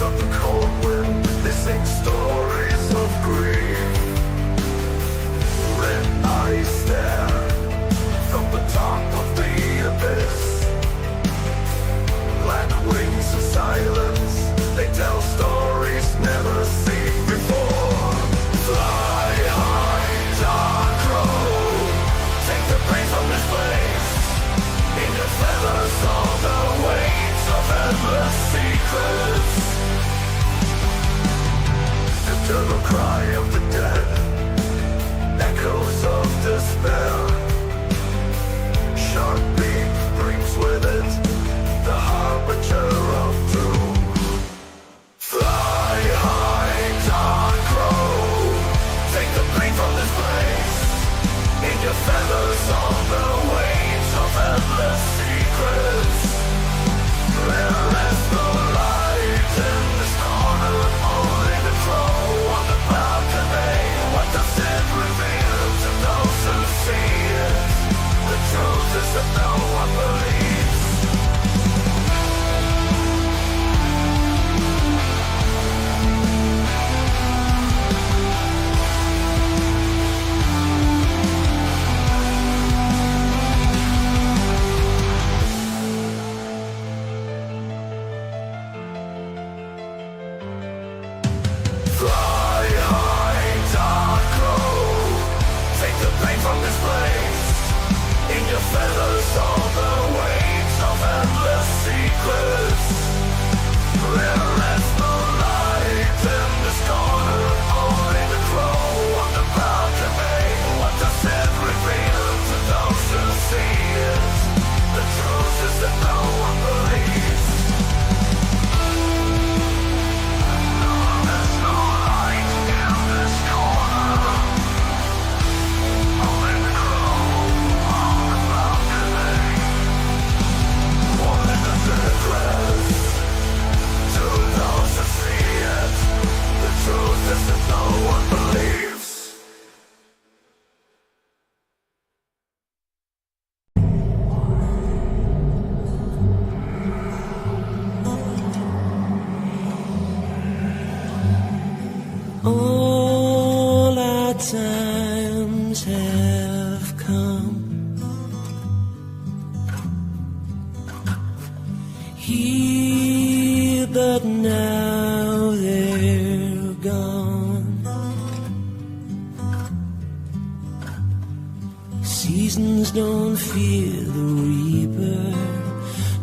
of the cold wind, they sing stories of grief. Red eyes stare from the top of the abyss. Black wings of silence, they tell stories never seen before. Fly high, dark crow, take the pain from this place. In your feathers all the weight of endless secrets. The eternal cry of the dead, echoes of despair. Sharp beat brings with it the harbinger of doom. Fly high, dark crow, take the pain from this place. In your feathers all the weight of endless secrets. There is no light in this corner, only the crow on the balcony. What does it reveal to those who see it? The truth is that no one believes. Fly high, dark crow, take the pain from this place. In your feathers all the weight of endless secrets. There is no light in this corner, only the crow on the balcony. What does it reveal to those who see it? The truth is that no one believes. There's no light in this corner, only the crow on the balcony. What does it rest to those who see it? The truth is that no one believes. All our times have come. Here, but now they're gone. Seasons don't fear the reaper,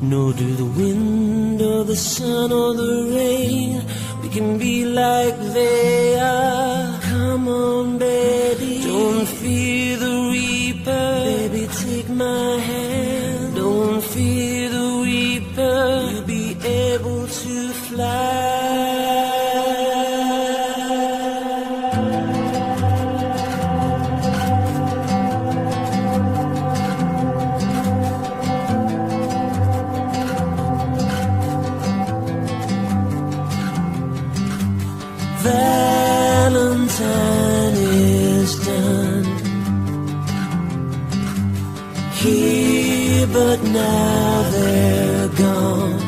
nor do the wind or the sun or the rain. We can be like they are. Come on, baby, don't fear the reaper. Baby, take my hand. Don't fear the reaper. You'll be able to fly. Valentine is done here, but now they're gone.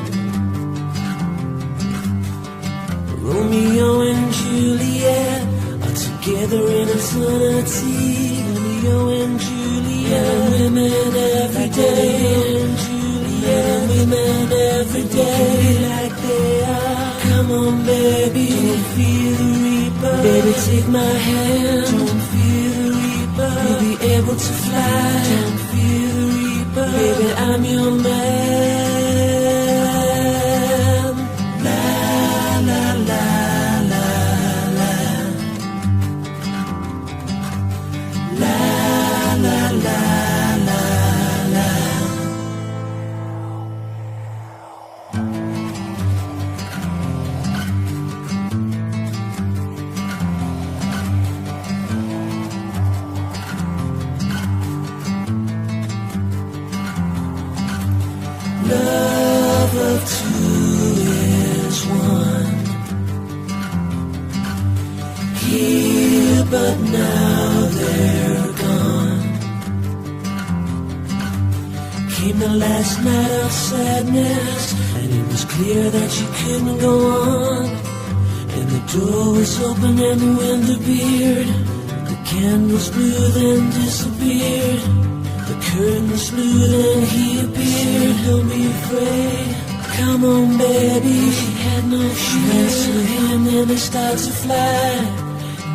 Romeo and Juliet are together in eternity. Romeo and Juliet, women every day. And Juliet, women every day, like they are. Come on, baby, don't fear the reaper. Baby, take my hand. Don't fear the reaper. You'll be able to fly. Don't fear the reaper. Baby, I'm your man. La la la la la. La la la la la. Love of two is one. Here, but now they're gone. Came the last night of sadness, and it was clear that you couldn't go on. door was open and the wind appeared. The candles blew then disappeared. The curtains flew then he appeared. Don't be afraid, come on baby. She had no fear. She went to him and they started to fly.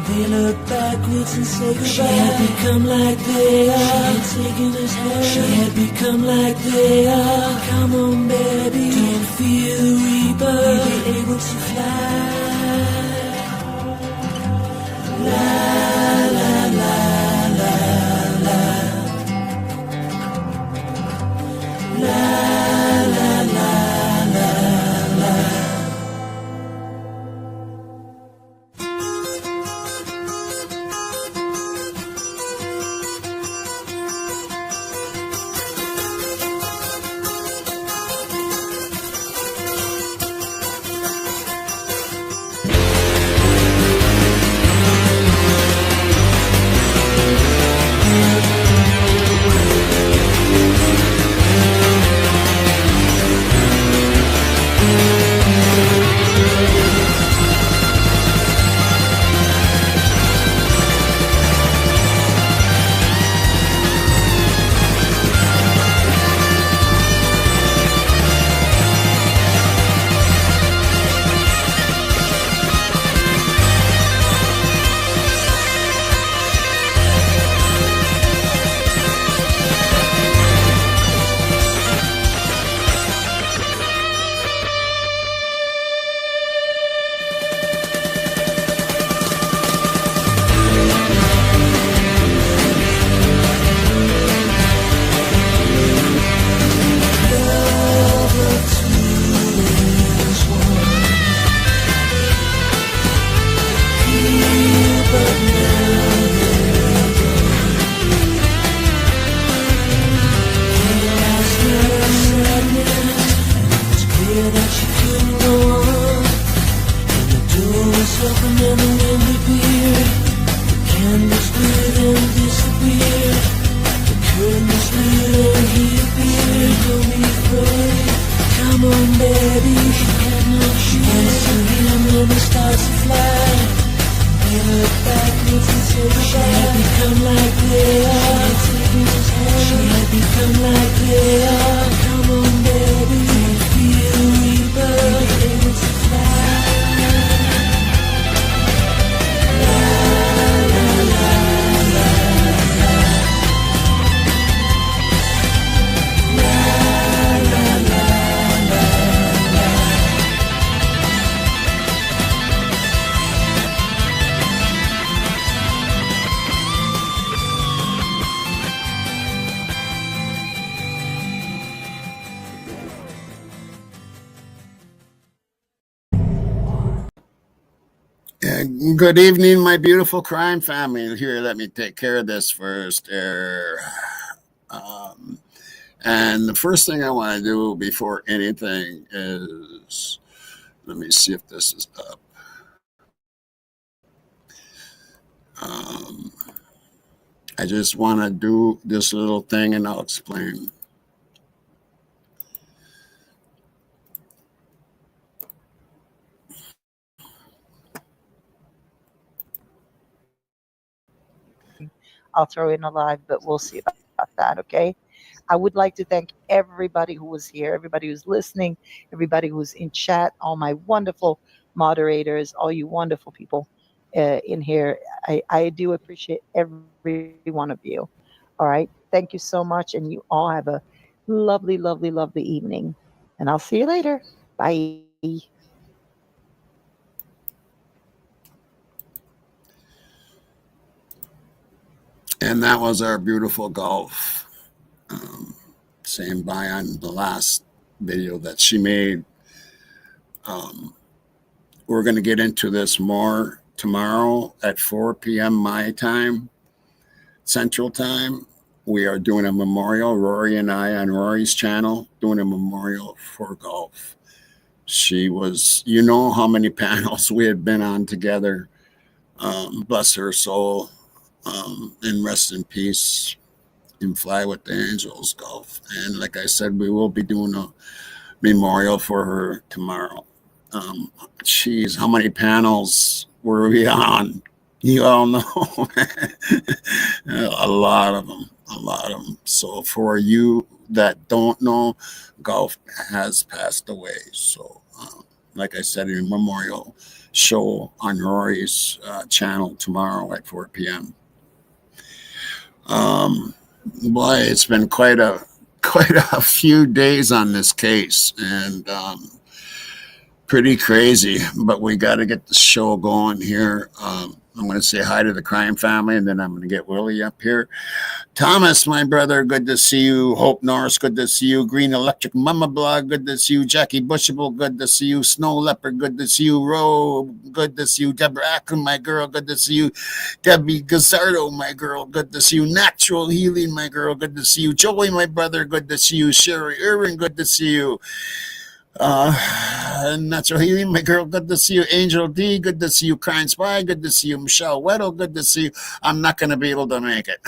They looked backwards and said goodbye. She had become like they are. She had taken his hand. She had become like they are. Come on baby, don't fear the reaper. We'll be able to fly. La la la la la. La la la la la. Good evening, my beautiful crime family. Here, let me take care of this first. And the first thing I want to do before anything is, let me see if this is up. I just want to do this little thing and I'll explain. I'll throw in a live, but we'll see about that, okay? I would like to thank everybody who was here, everybody who's listening, everybody who's in chat, all my wonderful moderators, all you wonderful people in here. I do appreciate every one of you. All right. Thank you so much. And you all have a lovely, lovely, lovely evening. And I'll see you later. Bye. And that was our beautiful golf. Saying bye on the last video that she made. We're going to get into this more tomorrow at 4 p.m. my time, Central Time. We are doing a memorial, Rory and I on Rory's channel, doing a memorial for golf. She was, you know how many panels we had been on together. Bless her soul. And rest in peace and fly with the angels golf. And like I said, we will be doing a memorial for her tomorrow. Geez, how many panels were we on? You all know. A lot of them. A lot of them. So for you that don't know, golf has passed away. So, like I said, a memorial show on Rory's channel tomorrow at 4 p.m. Boy, it's been quite a few days on this case, and pretty crazy. But we got to get the show going here. I'm going to say hi to the crime family, and then I'm going to get Willie up here. Thomas, my brother, good to see you. Hope Norris, good to see you. Green Electric Mama Blog, good to see you. Jackie Bushable, good to see you. Snow Leopard, good to see you. Roe, good to see you. Deborah Ackland, my girl, good to see you. Debbie Gazzardo, my girl, good to see you. Natural Healing, my girl, good to see you. Joey, my brother, good to see you. Sherry Irving, good to see you. Natural Healing, my girl, good to see you. Angel D, good to see you. Crime Spy, good to see you. Michelle Weddle, good to see you. I'm not going to be able to make it.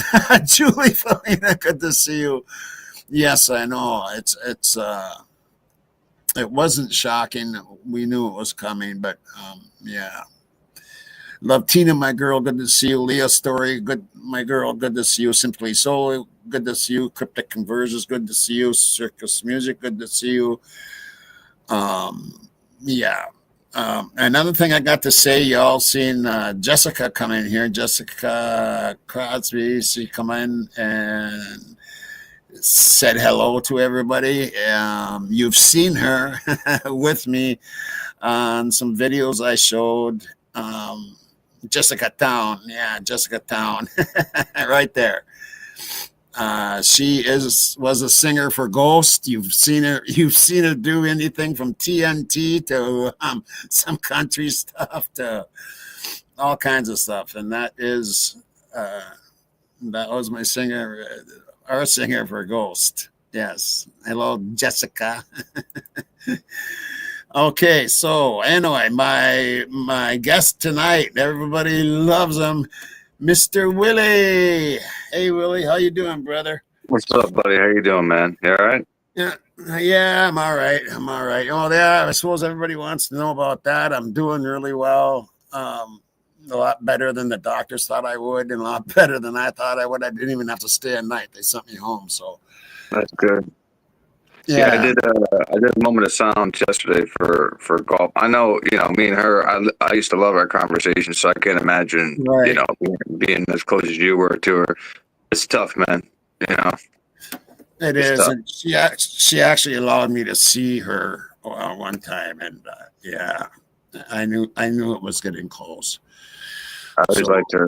Julie Felina, good to see you. Yes, I know. It wasn't shocking. We knew it was coming, but yeah. Love Tina, my girl, good to see you. Leah Story, good, my girl, good to see you. Simply Soul, good to see you. Cryptic Conversions, good to see you. Circus Music, good to see you. Yeah. Another thing I got to say, y'all seen Jessica come in here. Jessica Crosby, she come in and said hello to everybody. You've seen her with me on some videos I showed. Jessica Town, yeah, Jessica Town, right there. She was a singer for Ghost. You've seen her do anything from TNT to some country stuff to all kinds of stuff. And that was my singer, our singer for Ghost. Yes. Hello, Jessica. Okay, so anyway, my guest tonight, everybody loves him. Mr. Willy. Hey, Willy, how you doing, brother? What's up, buddy? How you doing, man? You all right? Yeah, I'm all right. Oh, yeah, I suppose everybody wants to know about that. I'm doing really well. A lot better than the doctors thought I would, and a lot better than I thought I would. I didn't even have to stay at night. They sent me home, so. That's good. Yeah, I did a moment of silence yesterday for golf. I know, me and her, I used to love our conversation, so I can't imagine, right. Being as close as you were to her. It's tough, man. It is, tough. And she actually allowed me to see her one time, and yeah, I knew it was getting close. I always liked her.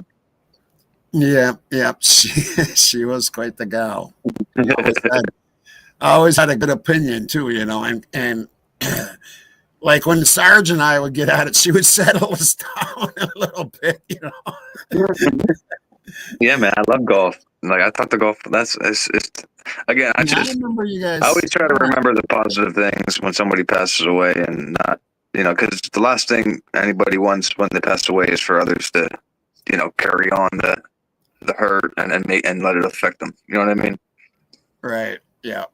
Yeah, she was quite the gal. I always had a good opinion too, and like when Sarge and I would get at it, she would settle us down a little bit, Yeah, man, I love golf. Like I talk to golf. It's again. I remember you guys. I always try to remember the positive things when somebody passes away, and not, because the last thing anybody wants when they pass away is for others to, carry on the hurt and let it affect them. You know what I mean? Right. Yeah.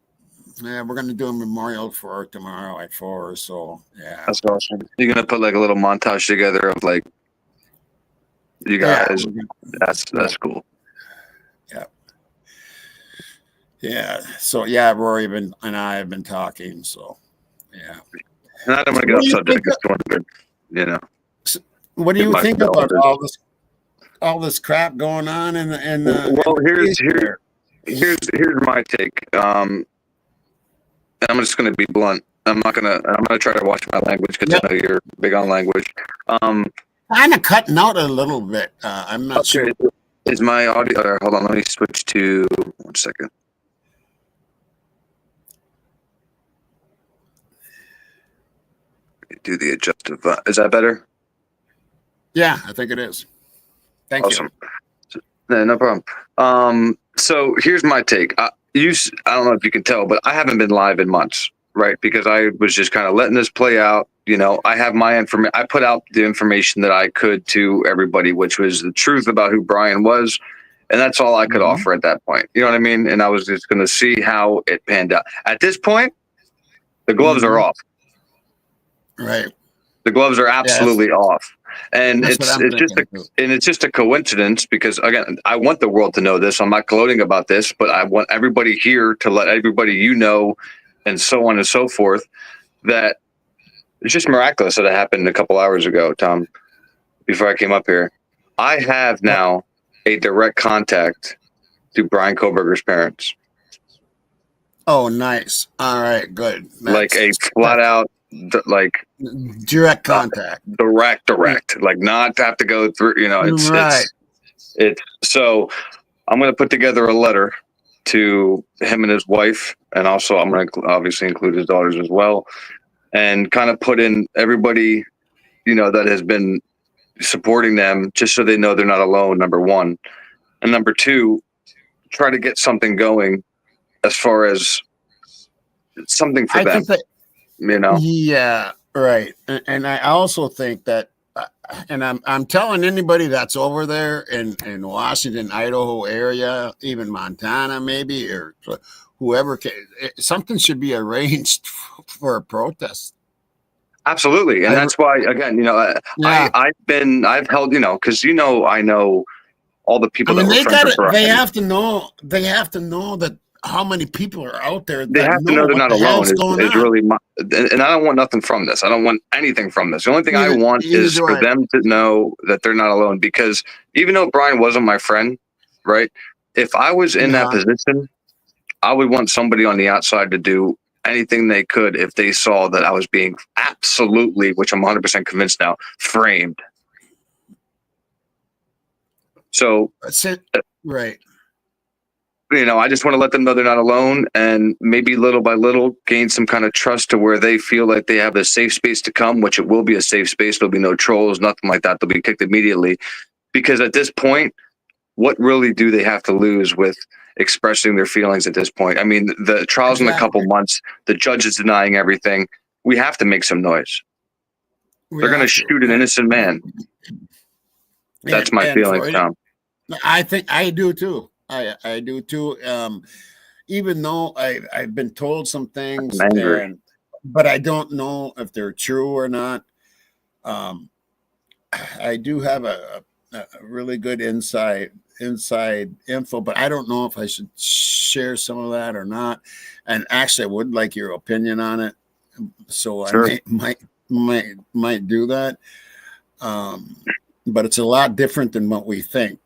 Yeah, we're gonna do a memorial for her tomorrow at 4. So yeah, that's awesome. You're gonna put like a little montage together of like you guys. Yeah, that's cool. Yeah. Yeah. So yeah, Rory and I have been talking. So yeah. And I don't want to get off subject. It's going good. What do you think about all this crap going on? Well, here's my take. I'm just going to be blunt. I'm going to try to watch my language because I know you're big on language. Kind of cutting out a little bit. I'm not sure. Is my audio? Hold on. Let me switch to 1 second. Do the adjustive. Is that better? Yeah, I think it is. Thank you. No problem. So here's my take. I don't know if you can tell, but I haven't been live in months, right? Because I was just kind of letting this play out. I have my information. I put out the information that I could to everybody, which was the truth about who Brian was. And that's all I could offer at that point. You know what I mean? And I was just going to see how it panned out. At this point, the gloves are off. Right. The gloves are absolutely off, and That's what I'm thinking, too. it's just a coincidence because again, I want the world to know this. I'm not gloating about this, but I want everybody here to let everybody and so on and so forth, that it's just miraculous that it happened a couple hours ago, Tom. Before I came up here, I have now a direct contact to Brian Koberger's parents. Oh, nice. All right, good. Like a flat out, like direct contact. Direct, like not have to go through, it's so I'm going to put together a letter to him and his wife. And also I'm going to obviously include his daughters as well, and kind of put in everybody, that has been supporting them, just so they know they're not alone, number one. And number two, try to get something going as far as something for them, Yeah, right. And I also think that, and I'm telling anybody that's over there in Washington, Idaho area, even Montana, maybe, or whoever, something should be arranged for a protest. Absolutely. And that's why, again, I've held, because, I know all the people. I mean, they have to know that how many people are out there. They have to know they're not alone. Is really and I don't want nothing from this. I don't want anything from this. The only thing I want is for them to know that they're not alone, because even though Brian wasn't my friend, right? If I was in that position, I would want somebody on the outside to do anything they could if they saw that I was being absolutely, which I'm 100% convinced now, framed. So that's it. Right. I just want to let them know they're not alone, and maybe little by little gain some kind of trust to where they feel like they have a safe space to come, which it will be a safe space. There'll be no trolls, nothing like that. They'll be kicked immediately, because at this point, what really do they have to lose with expressing their feelings at this point? I mean, the trial's in a couple months. The judge is denying everything. We have to make some noise. They're going to shoot an innocent man. That's my feeling, Tom. I think I do too. I do too. Even though I've been told some things, but I don't know if they're true or not. I do have a really good inside info, but I don't know if I should share some of that or not. And actually, I would like your opinion on it. So sure. I might do that. But it's a lot different than what we think.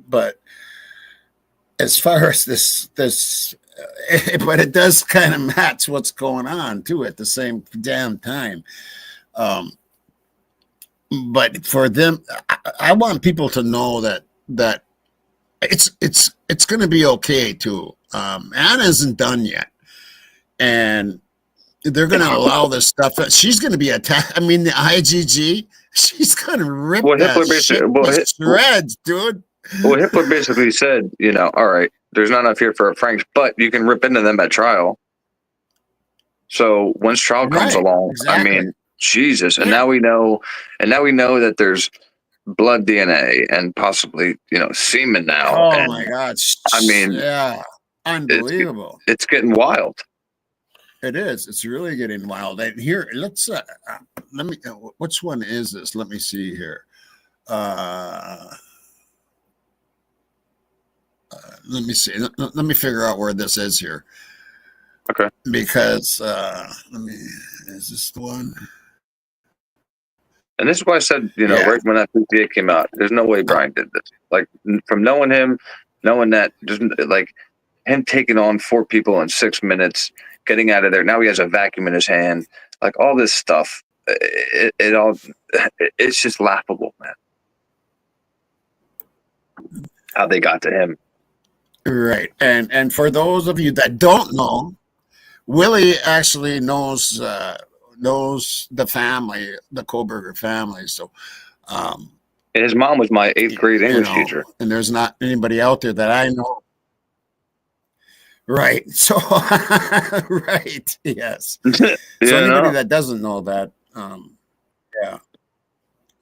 But as far as this, but it does kind of match what's going on too at the same damn time. But for them, I want people to know that it's going to be okay too. Anna isn't done yet, and they're going to allow this stuff. She's going to be attacked. I mean, the IGG, she's going to rip that shit to shreds, dude. Well, Hitler basically said, all right, there's not enough here for Franks, but you can rip into them at trial. So once trial comes along, exactly. I mean, Jesus. And now we know that there's blood DNA and possibly, semen now. Oh and, my God. I mean, yeah, unbelievable. It's getting wild. It is. It's really getting wild. And here, let's, let me, which one is this? Let me see here. Let me see. Let me figure out where this is here. Okay. Because is this the one? And this is why I said, right when that PTA came out, there's no way Brian did this. Like, from knowing him, knowing that, just like him taking on 4 people in 6 minutes, getting out of there. Now he has a vacuum in his hand. Like, all this stuff, it's just laughable, man. How they got to him. Right. And for those of you that don't know, Willy actually knows the family, the Koberger family. So and his mom was my 8th grade English teacher. And there's not anybody out there that I know. Right. So right. Yes. So anybody that doesn't know that,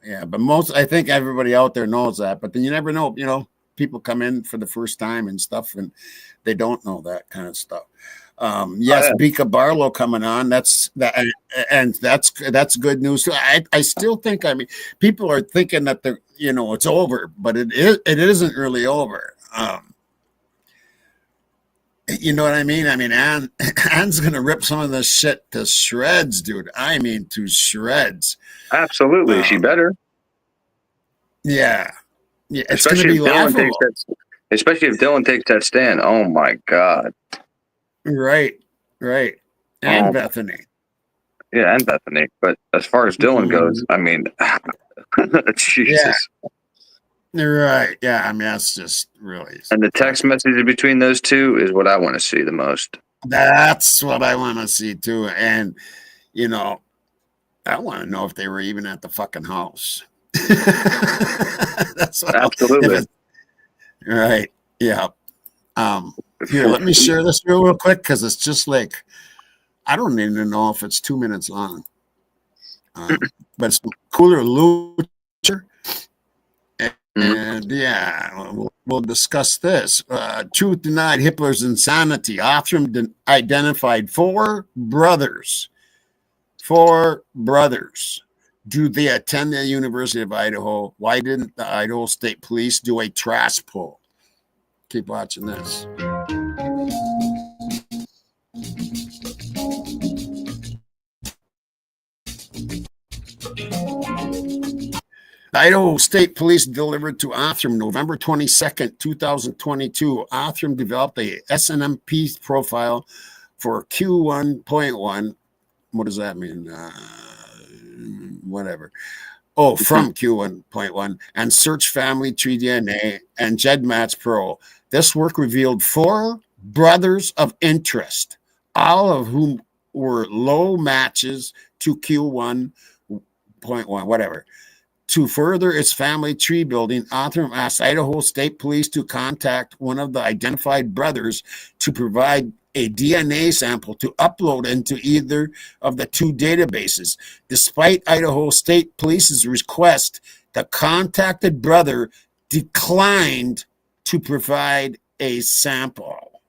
yeah. But I think everybody out there knows that. But then you never know, people come in for the first time and stuff, and they don't know that kind of stuff. Yes, Oh, Bika Barlow coming on. That's that, and that's good news. I still think. I mean, people are thinking that it's over, but it isn't really over. You know what I mean? I mean, Anne's gonna rip some of this shit to shreds, dude. I mean, to shreds. absolutely. She Um, better. yeah, yeah, it's gonna Especially be if Dylan takes laughable, that. Especially if Dylan takes that stand. Oh my God. right? Right, and Oh Bethany. yeah, and Bethany. But as far as Dylan goes, Mhm. I mean, Yeah, Jesus. right. Yeah, I mean, that's just really And the text fucking. message between those two is what I want to see the most. That's what I want to see too, and you know, I want to know if they were even at the fucking house. That's what if Absolutely. it's right. Yeah. Here, For, let me share this real quick because it's just like I don't even know if it's 2 minutes long. But it's cooler lucha. Mhm. And yeah, we'll discuss this. Truth denied Hitler's insanity. Othram identified four brothers. Four brothers. Do they attend the University of Idaho? Why didn't the Idaho State Police do a trash pull? Keep watching this. Idaho State Police delivered to Othram November 22nd, 2022. Othram developed a SNMP profile for Q1.1. What does that mean? Whatever. Oh, from Q1.1 and search family tree DNA and GEDmatch Pro. This work revealed four brothers of interest, all of whom were low matches to Q1.1, whatever. To further its family tree building, Othram asked Idaho State Police to contact one of the identified brothers to provide a DNA sample to upload into either of the two databases. Despite Idaho State Police's request, the contacted brother declined to provide a sample.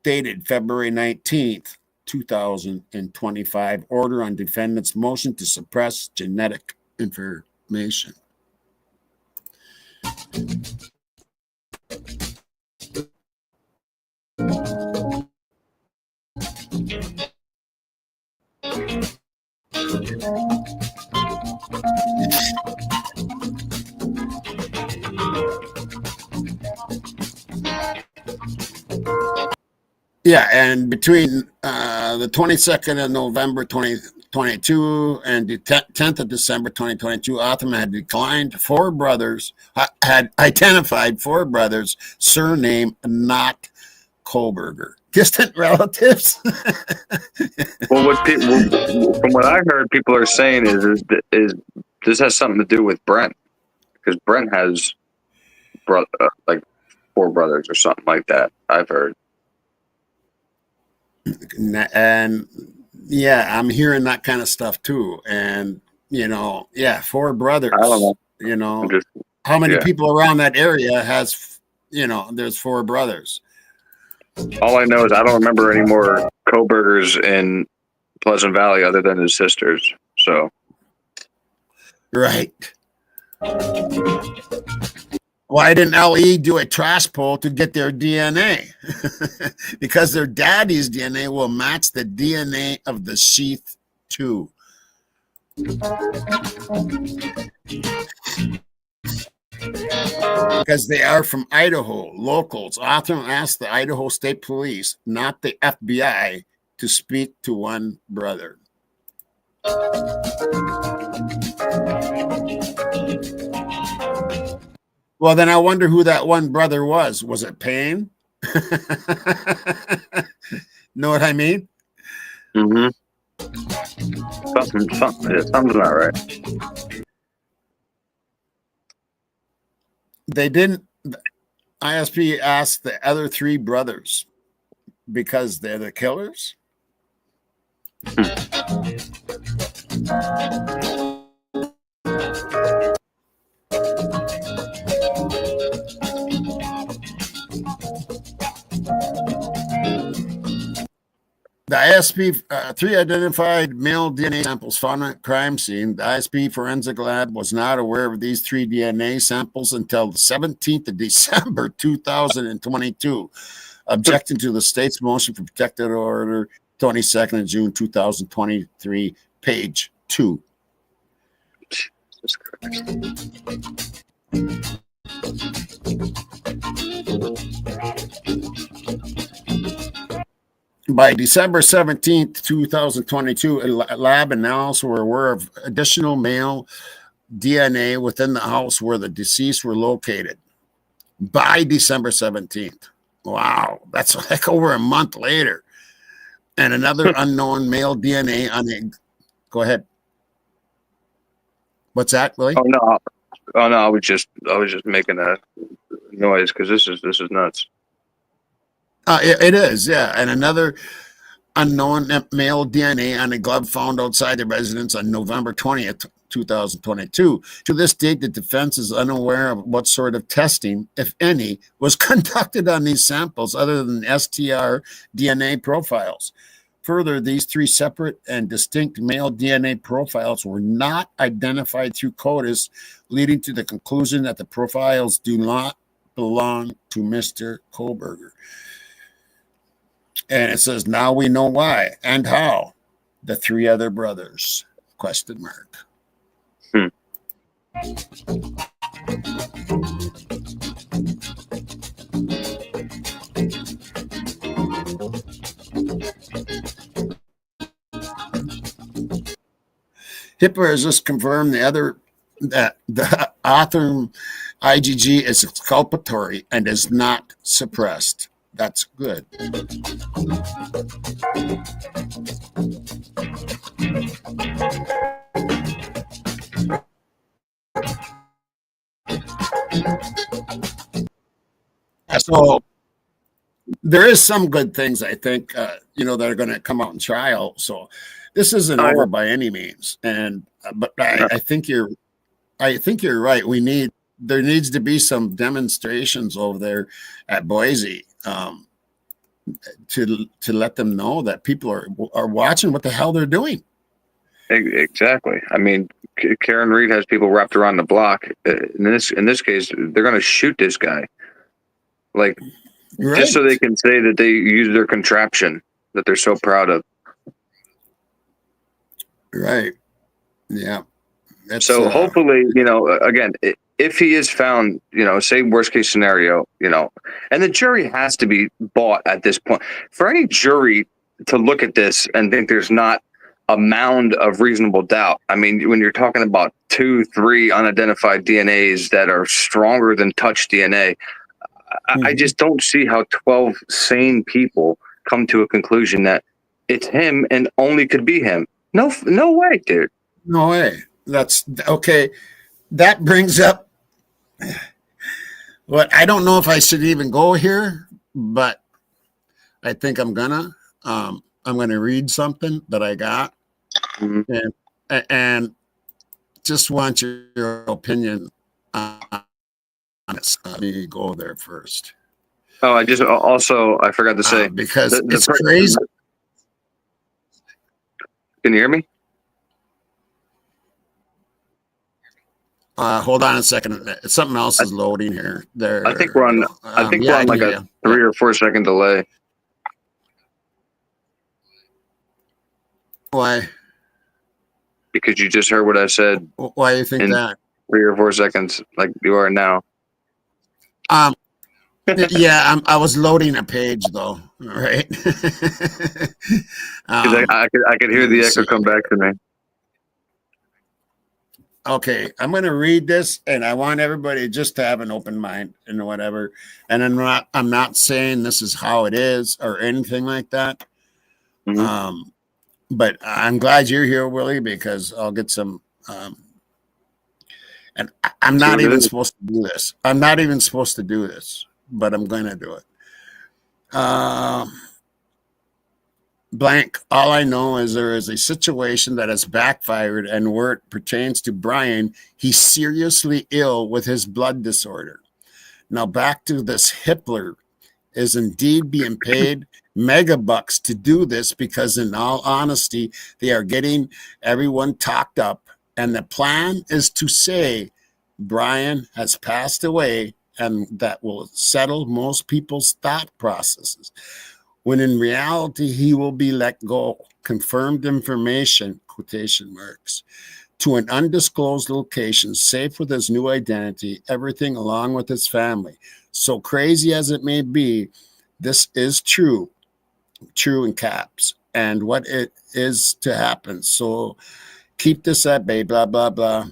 Dated February 19th, 2025, order on defendant's motion to suppress genetic information. Yeah, and between the 22nd of November 2022 and the 10th of December 2022, Othram had had identified four brothers, surname not Kohlberger. Distant relatives? well, from what I heard, people are saying is this has something to do with Brent because Brent has like four brothers or something like that. I've heard. And yeah, I'm hearing that kind of stuff too. And, four brothers, I don't know. I'm just how many yeah. people around that area has, there's four brothers. All I know is I don't remember any more Kohlbergers in Pleasant Valley other than his sisters. So Right. Why didn't LE do a trash pull to get their DNA? Because their daddy's DNA will match the DNA of the sheath too. Because they are from Idaho, locals. Othram asked the Idaho State Police, not the FBI, to speak to one brother. Well, then I wonder who that one brother was. Was it Payne? Know what I mean? mm-hmm. Something's not right. They didn't. ISP asked the other three brothers because they're the killers. The ISP, three identified male DNA samples found at crime scene. The ISP forensic lab was not aware of these three DNA samples until the 17th of December, 2022, objecting to the state's motion for protective order 22nd of June, 2023, page 2. Jesus Christ. By December 17th, 2022, a lab analysts were aware of additional male DNA within the house where the deceased were located. By December 17th. Wow, that's like over a month later. And another unknown male DNA on the... Go ahead. What's that, Willie? Oh no! I was just making a noise because this is nuts. It is, yeah. And another unknown male DNA on a glove found outside the residence on November 20th, 2022. To this date, the defense is unaware of what sort of testing, if any, was conducted on these samples other than STR DNA profiles. Further, these three separate and distinct male DNA profiles were not identified through CODIS, leading to the conclusion that the profiles do not belong to Mr. Kohlberger. And it says, now we know why and how. The three other brothers, ? HIPAA has just confirmed that the author IgG is exculpatory and is not suppressed. That's good. So there is some good things, I think, that are going to come out in trial. So this isn't over by any means. And but I think you're right. There needs to be some demonstrations over there at Boise to let them know that people are watching what the hell they're doing. Exactly. I mean, Karen Reed has people wrapped around the block. In this case, they're going to shoot this guy, like Right. just so they can say that they used their contraption that they're so proud of. Right. Yeah. So hopefully, again, if he is found, say worst case scenario, and the jury has to be bought at this point. For any jury to look at this and think there's not a mound of reasonable doubt. I mean, when you're talking about 2-3 unidentified DNAs that are stronger than touch DNA, I just don't see how 12 sane people come to a conclusion that it's him and only could be him. No way, dude. No way. That's okay. That brings up what I don't know if I should even go here, but I think I'm gonna read something that I got, and just want your opinion on this. Let me go there first. Oh, I forgot to say because it's crazy. Can you hear me? Hold on a second. Something else is loading here. There. I think we're on. We're on like a 3 or 4 second delay. Why? Because you just heard what I said. Why do you think that? 3 or 4 seconds, like you are now. Yeah, I was loading a page though. Right. I could hear the echo come back to me. Okay, I'm going to read this, and I want everybody just to have an open mind and whatever. And I'm not saying this is how it is or anything like that. Mm-hmm. But I'm glad you're here, Willie, because I'll get some. And I'm not even supposed to do this. I'm not even supposed to do this, but I'm going to do it. Blank. All I know is there is a situation that has backfired, and where it pertains to Brian, he's seriously ill with his blood disorder. Now back to this Hitler is indeed being paid mega bucks to do this, because in all honesty, they are getting everyone talked up. And the plan is to say Brian has passed away, and that will settle most people's thought processes. When in reality, he will be let go. Confirmed information, quotation marks, to an undisclosed location, safe with his new identity, everything along with his family. So crazy as it may be, this is true in caps, and what it is to happen. So keep this at bay, blah, blah, blah.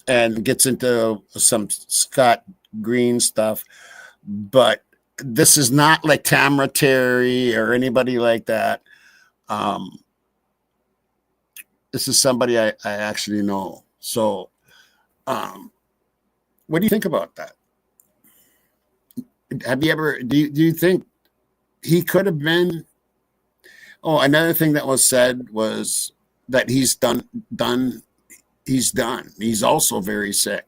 And gets into some Scott Green stuff. But this is not like Tamara Terry or anybody like that. This is somebody I actually know. So what do you think about that? Have you ever, do you think he could have been? Oh, another thing that was said was that he's done. He's done. He's also very sick,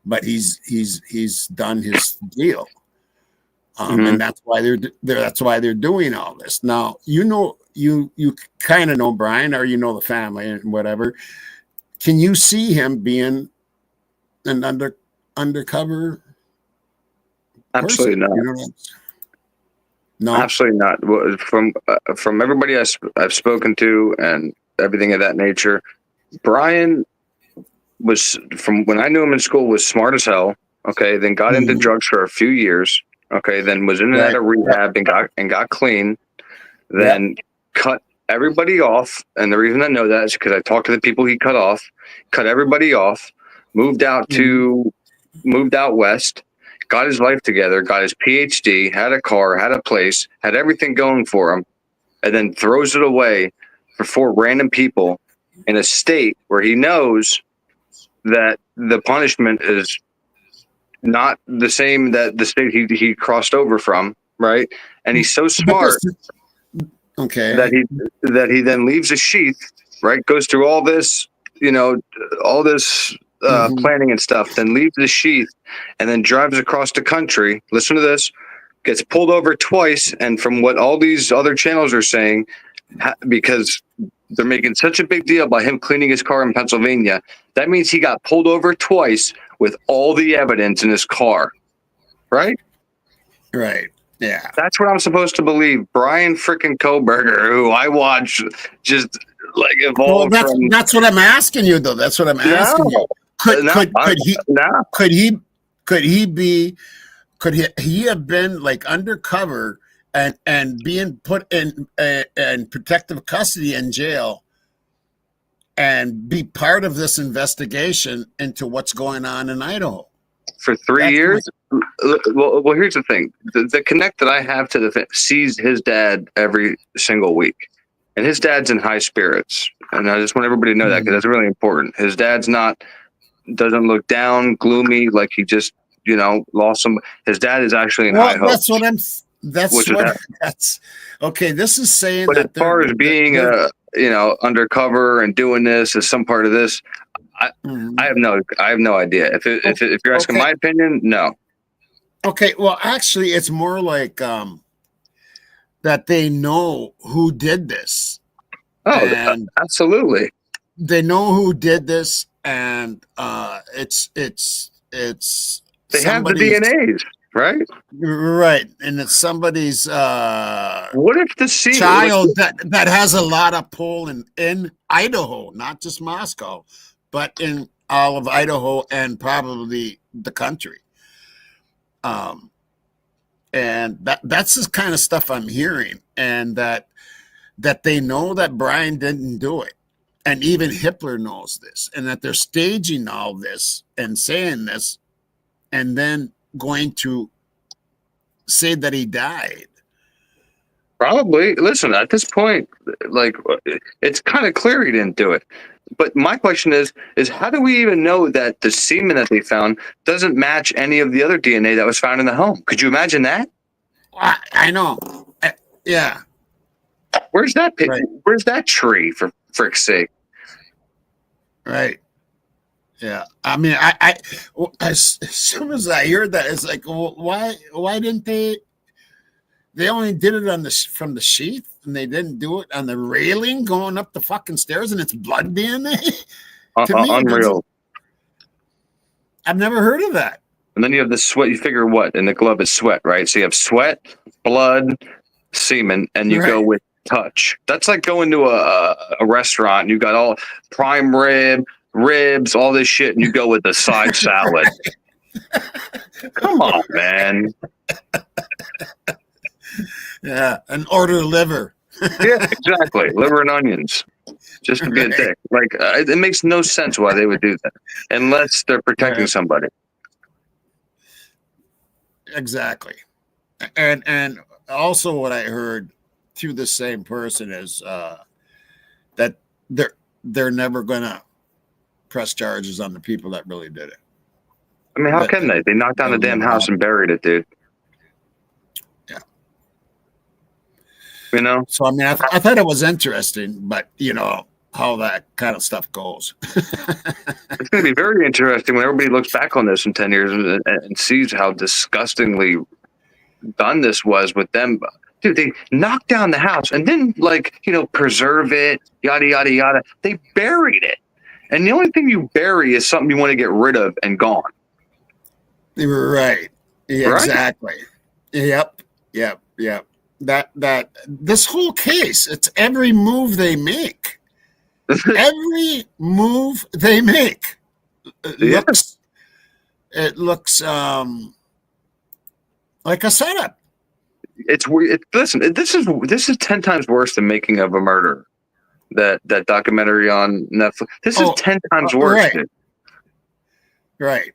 but he's done his deal. And that's why they're doing all this. Now, you kind of know Brian, or you know the family and whatever. Can you see him being an undercover? Absolutely person? not. You know, no, absolutely not. From everybody I've spoken to and everything of that nature, Brian was, from when I knew him in school, was smart as hell. Okay, then got into drugs for a few years. Okay, then was in and out of rehab and got clean. Then cut everybody off, and the reason I know that is because I talked to the people he cut off. Cut everybody off. Moved out west. Got his life together. Got his PhD. Had a car. Had a place. Had everything going for him, and then throws it away for 4 random people in a state where he knows that the punishment is not the same that the state he crossed over from, right? And he's so smart, okay, that he then leaves a sheath, right? Goes through all this, planning and stuff, then leaves the sheath, and then drives across the country. Listen to this: gets pulled over twice, and from what all these other channels are saying, because they're making such a big deal about him cleaning his car in Pennsylvania, that means he got pulled over twice with all the evidence in his car, right? Right. Yeah. That's what I'm supposed to believe. Brian frickin' Koberger, who I watch just like evolve. Well, that's what I'm asking you, though. That's what I'm asking you. Could he have been like undercover and being put in protective custody in jail and be part of this investigation into what's going on in Idaho for 3 years? Well, here's the thing: the connect that I have to the sees his dad every single week, and his dad's in high spirits, and I just want everybody to know that, because that's really important. His dad's doesn't look down, gloomy, like he just lost some. His dad is actually in high hopes. That's okay. This is saying, but that as far as being undercover and doing this as some part of this, I have no idea. If you're asking my opinion, no. Okay, well, actually, it's more like that they know who did this. Oh, absolutely. They know who did this, and it's they have the DNAs, right? Right, and it's somebody's what if the child that has a lot of pull in Idaho, not just Moscow, but in all of Idaho and probably the country. And that's the kind of stuff I'm hearing, and that they know that Brian didn't do it, and even Hitler knows this, and that they're staging all this and saying this, and then going to say that he died. Probably. Listen, at this point, like, it's kind of clear he didn't do it. But my question is how do we even know that the semen that they found doesn't match any of the other DNA that was found in the home? Could you imagine that? I know. Yeah. Where's that pig? Right. Where's that tree, for frick's sake? Right. Yeah. I mean, as soon as I heard that, it's like, well, why didn't they? They only did it on from the sheath, and they didn't do it on the railing going up the fucking stairs, and it's blood being there. To me, Unreal. I've never heard of that. And then you have the sweat. You figure what in the glove is sweat, right? So you have sweat, blood, semen, and you go with touch. That's like going to a restaurant. And you got all prime ribs, all this shit, and you go with the side salad. Come on, man. Yeah, and order liver. Yeah, exactly. Liver and onions. Just to be a dick. Like, it makes no sense why they would do that. Unless they're protecting somebody. Exactly. And also what I heard through the same person is that they're never going to press charges on the people that really did it. I mean, how can they? They knocked down the damn house and buried it, dude. Yeah. You know? So, I mean, I thought it was interesting, but, you know, how that kind of stuff goes. It's going to be very interesting when everybody looks back on this in 10 years and sees how disgustingly done this was with them. Dude, they knocked down the house and then, like, you know, preserve it, yada, yada, yada. They buried it. And the only thing you bury is something you want to get rid of and gone. Right. Yeah, right? Exactly. Yep. That this whole case, it's every move they make. Every move they make it looks like a setup. It's weird. Listen, this is 10 times worse than Making of a Murder. That documentary on Netflix. This is 10 times worse. Right. Dude. Right.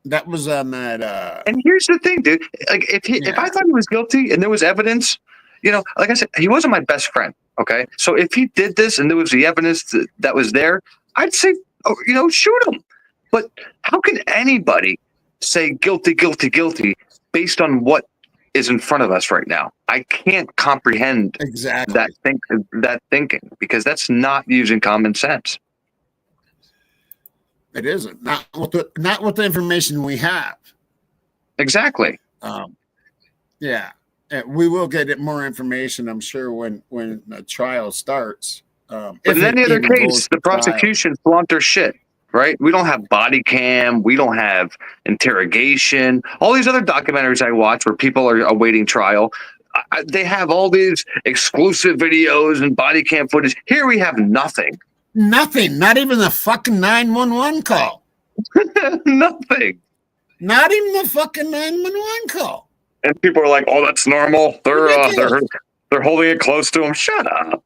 That was on that. And here's the thing, dude. Like, if I thought he was guilty and there was evidence, you know, like I said, he wasn't my best friend. Okay, so if he did this and there was the evidence that was there, I'd say, oh, you know, shoot him. But how can anybody say guilty based on what is in front of us right now? I can't comprehend exactly that thinking, because that's not using common sense. It isn't. Not with the information we have. Exactly. Yeah. We will get more information, I'm sure, when the trial starts. But in any other case, the prosecution flunked their shit, right? We don't have body cam. We don't have interrogation. All these other documentaries I watch where people are awaiting trial, they have all these exclusive videos and body cam footage. Here we have nothing. Nothing. Not even the fucking 911 call. Nothing. Not even the fucking 911 call. And people are like, "Oh, that's normal. They're holding it close to them." Shut up.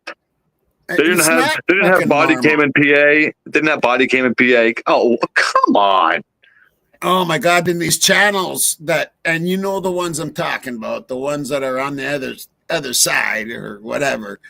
They didn't have body cam in PA. Didn't have body cam in PA. Oh, come on. Oh my God! In these channels and you know the ones I'm talking about, the ones that are on the other side or whatever.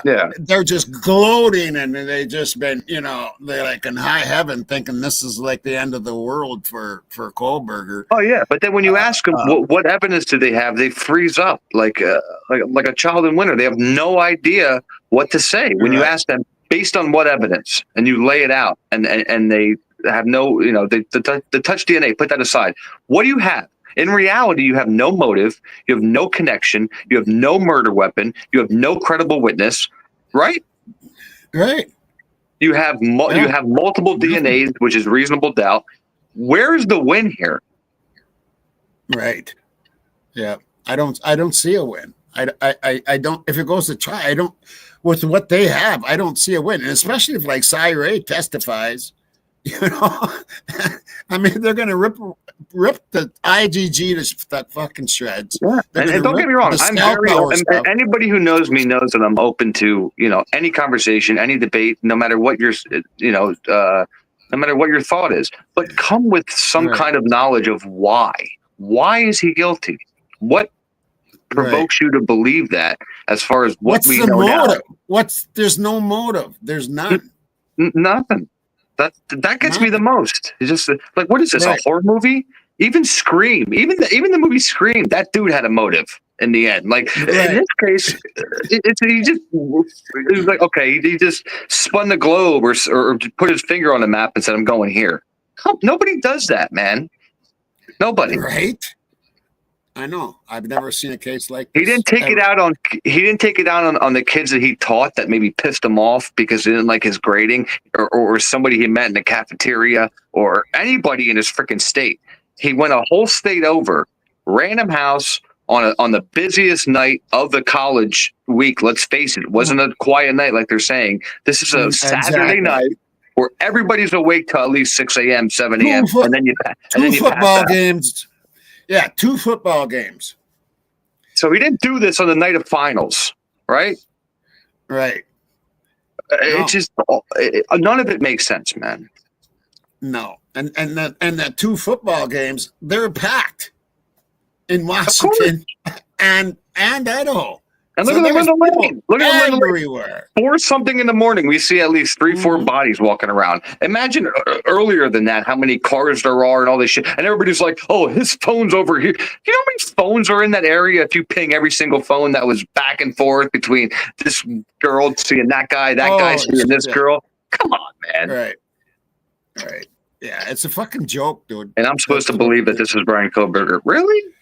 Yeah, they're just gloating, and they just been, you know, they're like in high heaven, thinking this is like the end of the world for Kohlberger. Oh yeah, but then when you ask them what evidence do they have, they freeze up like a child in winter. They have no idea what to say when you ask them based on what evidence, and you lay it out, and they have no, you know, the touch DNA. Put that aside. What do you have? In reality, you have no motive, you have no connection, you have no murder weapon, you have no credible witness, right? Right. You have you have multiple DNAs, which is reasonable doubt. Where's the win here? Right. Yeah. I don't see a win. I don't. If it goes to trial, I don't. With what they have, I don't see a win, and especially if like Cy Ray testifies. You know, I mean, they're going to rip the IGG to that fucking shreds. Yeah. And don't get me wrong, I'm very open. Anybody who knows me knows that I'm open to, you know, any conversation, any debate, no matter what your, you know, no matter what your thought is. But come with some kind of knowledge of why. Why is he guilty? What provokes you to believe that? As far as what we know now, there's no motive. There's none. Nothing. That gets me the most. It's just like, what is this, a horror movie? Even Scream, even the movie Scream, that dude had a motive. in the end. Like Right. in this case, it was like, okay, he just spun the globe or put his finger on the map and said, I'm going here. Nobody does that, man. Nobody. Right? I know. I've never seen a case like this. He didn't take it out on the kids that he taught that maybe pissed him off because they didn't like his grading or somebody he met in the cafeteria or anybody in his freaking state. He went a whole state over, random house on the busiest night of the college week. Let's face it wasn't a quiet night like they're saying. This is a Saturday night where everybody's awake till at least 6 a.m., 7 a.m. And then you football games. Yeah, 2 football games. So he didn't do this on the night of finals, right? Right. It just none of it makes sense, man. No, and the 2 football games, they're packed in Washington and Idaho. And look at them in the lane. Look at them everywhere. 4 something in the morning, we see at least 3-4 bodies walking around. Imagine earlier than that how many cars there are and all this shit. And everybody's like, "Oh, his phone's over here." You know how many phones are in that area? If you ping every single phone that was back and forth between this girl seeing that guy seeing this girl. Come on, man. Right. Yeah, it's a fucking joke, dude. And I'm supposed to believe that this is Brian Kohlberger. Really?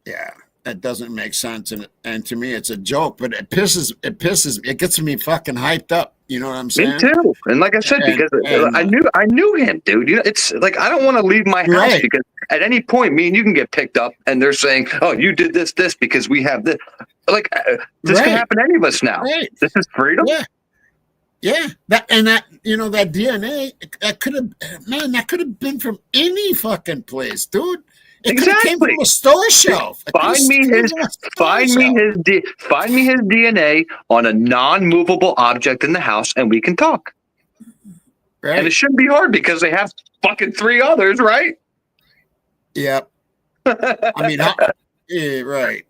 Yeah. That doesn't make sense, and to me, it's a joke. But it gets me fucking hyped up. You know what I'm saying? Me too. And like I said, because I knew him, dude. You know, it's like I don't want to leave my house because at any point, me and you can get picked up, and they're saying, "Oh, you did this because we have this." Like this can happen to any of us now. Right. This is freedom. Yeah. That DNA that could have been from any fucking place, dude. It came from a store shelf. Find me his DNA on a non-movable object in the house, and we can talk. Right. And it shouldn't be hard because they have fucking 3 others, right? Yep. I mean, right.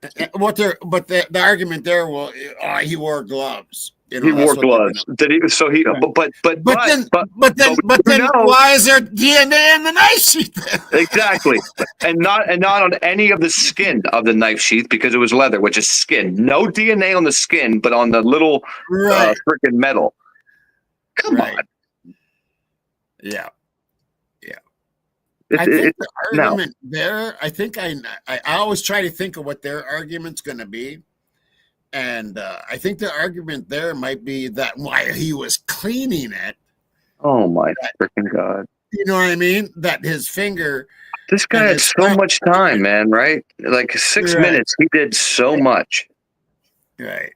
The argument there was, he wore gloves. You know, he wore gloves. Did he? So he. But then, why is there DNA in the knife sheath? Exactly, and not on any of the skin of the knife sheath because it was leather, which is skin. No DNA on the skin, but on the little freaking metal. Come on. Yeah. I think the argument there. I think I always try to think of what their argument's going to be. And I think the argument there might be that while he was cleaning it. Oh, my freaking God. You know what I mean? That his finger. This guy had so much time, man, right? Like 6 minutes. He did so much. Right.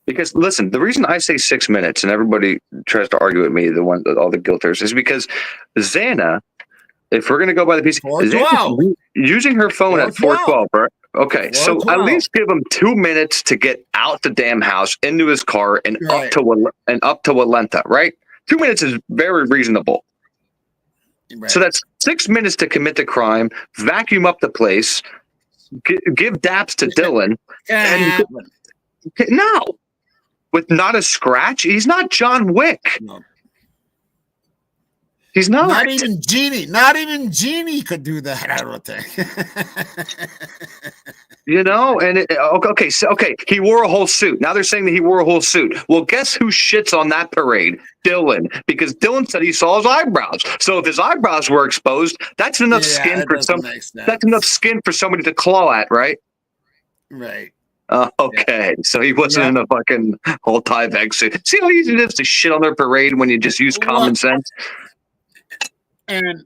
Because, listen, the reason I say 6 minutes and everybody tries to argue with me, all the guilters, is because Xana, if we're going to go by the piece, using her phone at 4:12, right? Okay, so at least give him 2 minutes to get out the damn house, into his car, and up to Walenta, right? 2 minutes is very reasonable. Right. So that's 6 minutes to commit the crime, vacuum up the place, give daps to Dylan, and with not a scratch. He's not John Wick. No. He's not. Not even Genie could do that, I don't think. You know, and he wore a whole suit. Now they're saying that he wore a whole suit. Well, guess who shits on that parade? Dylan, because Dylan said he saw his eyebrows. So if his eyebrows were exposed, that's enough skin for somebody to claw at, right? Right. Okay, so he wasn't in a fucking whole tie bag suit. See how easy it is to shit on their parade when you just use common sense? And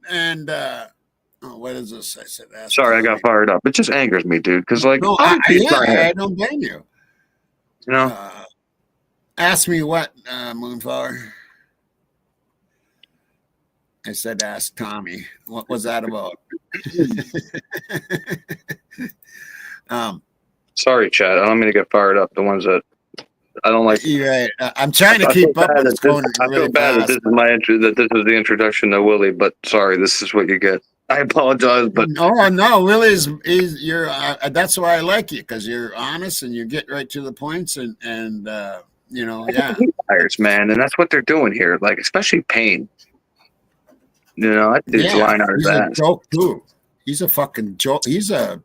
what is this? I said, sorry, I got fired up. It just angers me, dude. Because I don't blame you. You know, ask me what, Moonflower. I said, ask Tommy. What was that about? Sorry, Chad. I don't mean to get fired up. The ones that I don't like. Right. I'm trying to keep up with this phone. I feel bad that this is my entry. That this is the introduction to Willy. But sorry, this is what you get. I apologize, but no, Willy's you're. That's why I like you, because you're honest and you get right to the points and you know, Fires, man, and that's what they're doing here. Like especially Payne. You know, that dude's lying out his ass. He's a joke too. He's a fucking joke. He's a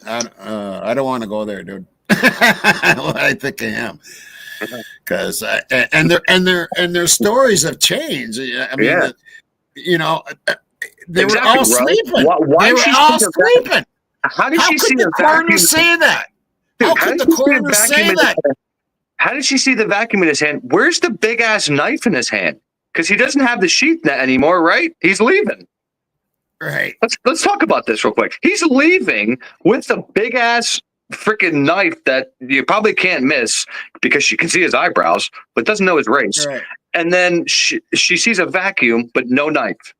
I don't want to go there, dude. I think I am, because their stories have changed. I mean, Yeah. you know, they were Exactly, all bro. sleeping. Why They did were she all see a vacuum? sleeping. How did How she see could the a coroner vacuum? say that? How Dude, how could did the she see a coroner vacuum say in his that? hand? How did she see the vacuum in his hand? Where's the big ass knife in his hand? Because he doesn't have the sheath net anymore, right? He's leaving. Right. Let's talk about this real quick. He's leaving with a big ass freaking knife that you probably can't miss because she can see his eyebrows, but doesn't know his race. Right. And then she sees a vacuum, but no knife.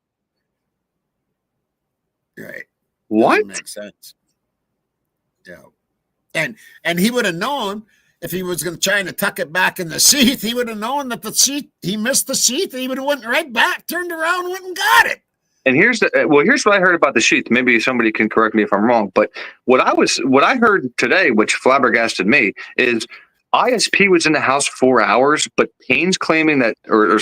Right. What? Doesn't make sense. Yeah. And he would have known if he was going to try to tuck it back in the sheath. He would have known that the sheath, he missed the sheath, and he would have went right back, turned around, went and got it. And here's what I heard about the sheath. Maybe somebody can correct me if I'm wrong, but what I heard today, which flabbergasted me, is ISP was in the house 4 hours, but Payne's claiming that, or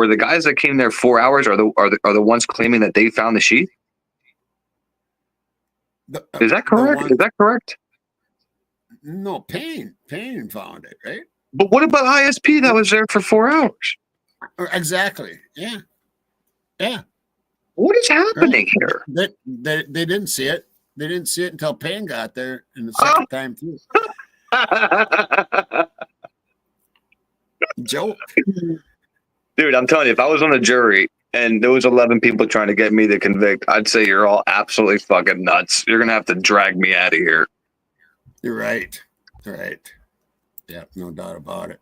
the guys that came there 4 hours are the ones claiming that they found the sheath. Is that correct? Is that correct? No, Payne found it, right? But what about ISP that was there for 4 hours? Exactly. Yeah. Yeah. What is happening here? They didn't see it. They didn't see it until Payne got there, and the second time too. Joke. Dude, I'm telling you, if I was on a jury and there was 11 people trying to get me to convict, I'd say you're all absolutely fucking nuts. You're gonna have to drag me out of here. You're right. Right. Yeah, no doubt about it.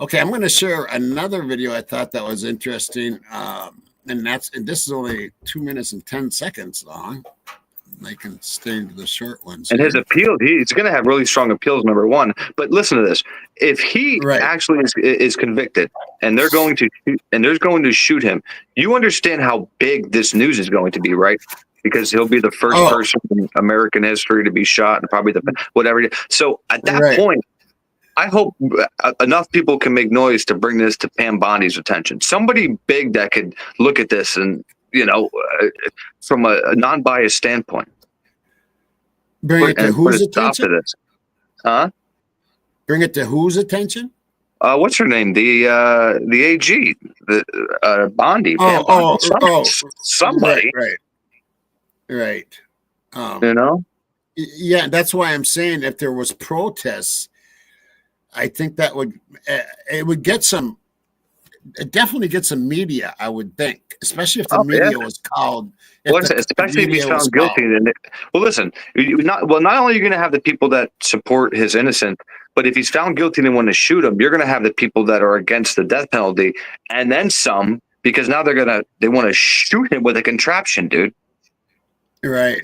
Okay, I'm going to share another video I thought that was interesting. And this is only 2 minutes and 10 seconds long. I can stay into the short ones. And his appeal, he's going to have really strong appeals, number one. But listen to this: if he actually is convicted, and they're going to shoot him, you understand how big this news is going to be, right? Because he'll be the first person in American history to be shot, and probably the whatever. So at that point, I hope enough people can make noise to bring this to Pam Bondi's attention. Somebody big that could look at this and, from a non-biased standpoint. Bring it to whose attention? Huh? Bring it to whose attention? What's her name? The AG, the Bondi. Somebody. Right. Yeah, that's why I'm saying if there was protests, I think that it would get some. It definitely get some media, I would think, especially if the media was called. Especially if he's found guilty. Listen. Not only are you going to have the people that support his innocence, but if he's found guilty and want to shoot him, you're going to have the people that are against the death penalty, and then some, because now they want to shoot him with a contraption, dude. Right.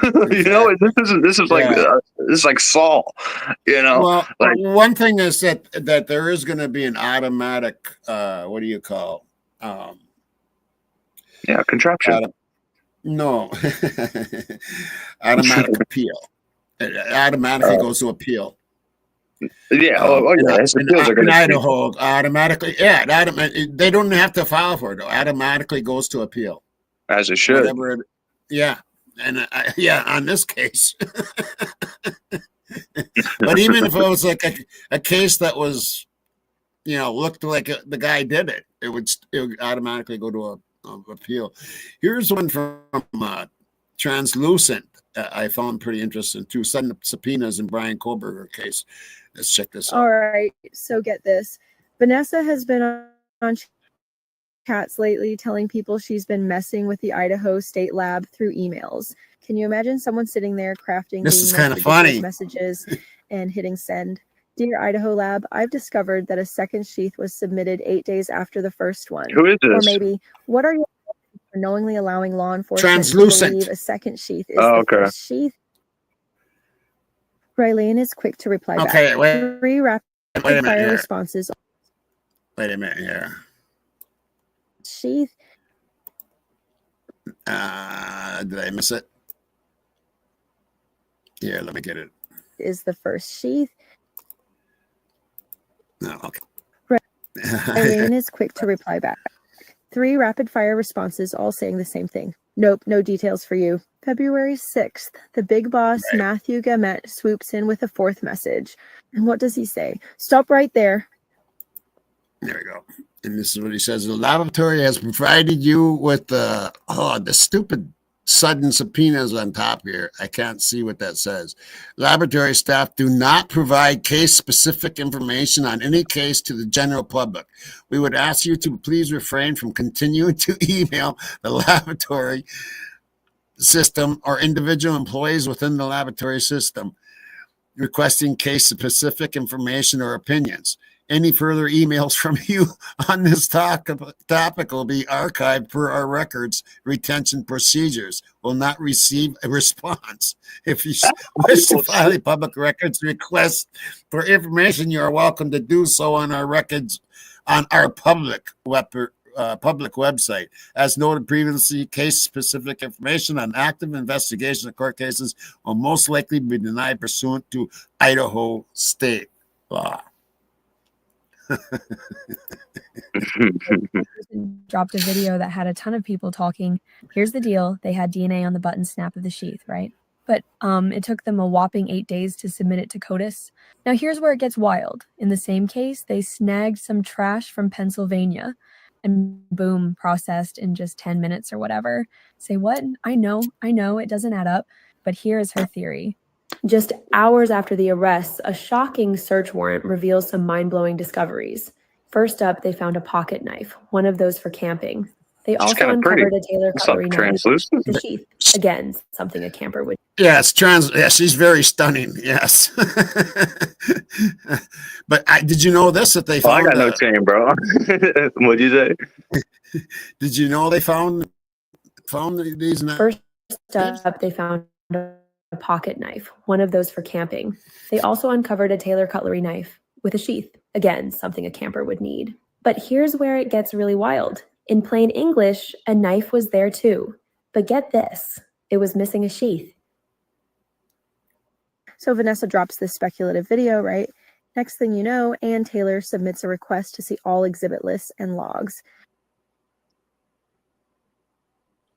This is like Saul. Well, one thing is that there is going to be an automatic. What do you call? Contraption. No, automatic appeal. It automatically goes to appeal. Yeah. In Idaho, automatically. Yeah, they don't have to file for it. It automatically goes to appeal. As it should. Yeah. And on this case, but even if it was like a case that was, looked like the guy did it, it would automatically go to a appeal. Here's one from Translucent. I found pretty interesting too. Subpoenas in Brian Koberger case. Let's check this out. All right, so get this. Vanessa has been on chats lately telling people she's been messing with the Idaho State Lab through emails. Can you imagine someone sitting there crafting this is kind of funny messages and hitting send? Dear Idaho Lab, I've discovered that a second sheath was submitted 8 days after the first one. Who is this? Or maybe, what are you for knowingly allowing law enforcement to believe a second sheath is the first sheath? Raylene is quick to reply back. 3 rapid fire responses. Wait a minute here. Sheath. Did I miss it? Yeah, let me get it. Is the first sheath. No, okay. Raylene is quick to reply back. 3 rapid fire responses all saying the same thing. Nope, no details for you. February 6th, the big boss, Right. Matthew Gamet, swoops in with a fourth message. And what does he say? Stop right there. There we go. And this is what he says. The laboratory has provided you with the stupid sudden subpoenas on top here. I can't see what that says. Laboratory staff do not provide case-specific information on any case to the general public. We would ask you to please refrain from continuing to email the laboratory system or individual employees within the laboratory system requesting case-specific information or opinions. Any further emails from you on this topic will be archived per our records retention procedures. Will not receive a response. If you wish to file a public records request for information, you are welcome to do so on our records on our public website. As noted previously, case-specific information on active investigation of court cases will most likely be denied pursuant to Idaho state law. Dropped a video that had a ton of people talking. Here's the deal. They had DNA on the button snap of the sheath, right? But it took them a whopping 8 days to submit it to CODIS. Now here's where it gets wild. In the same case, they snagged some trash from Pennsylvania and boom, processed in just 10 minutes or whatever. Say what? I know, it doesn't add up. But here is her theory. Just hours after the arrests, a shocking search warrant reveals some mind-blowing discoveries. First up, they found a pocket knife, one of those for camping. They also uncovered a Tailor cutlery knife, translucent. the sheath. Again, something a camper would. Yeah, yeah, she's very stunning. Yes. But did you know this, that they found? I got no chain, bro. What'd you say? Did you know they found these? First up, they found a pocket knife, one of those for camping. They also uncovered a Tailor cutlery knife with a sheath. Again, something a camper would need. But here's where it gets really wild. In plain English, a knife was there too. But get this, it was missing a sheath. So Vanessa drops this speculative video, right? Next thing you know, Ann Taylor submits a request to see all exhibit lists and logs.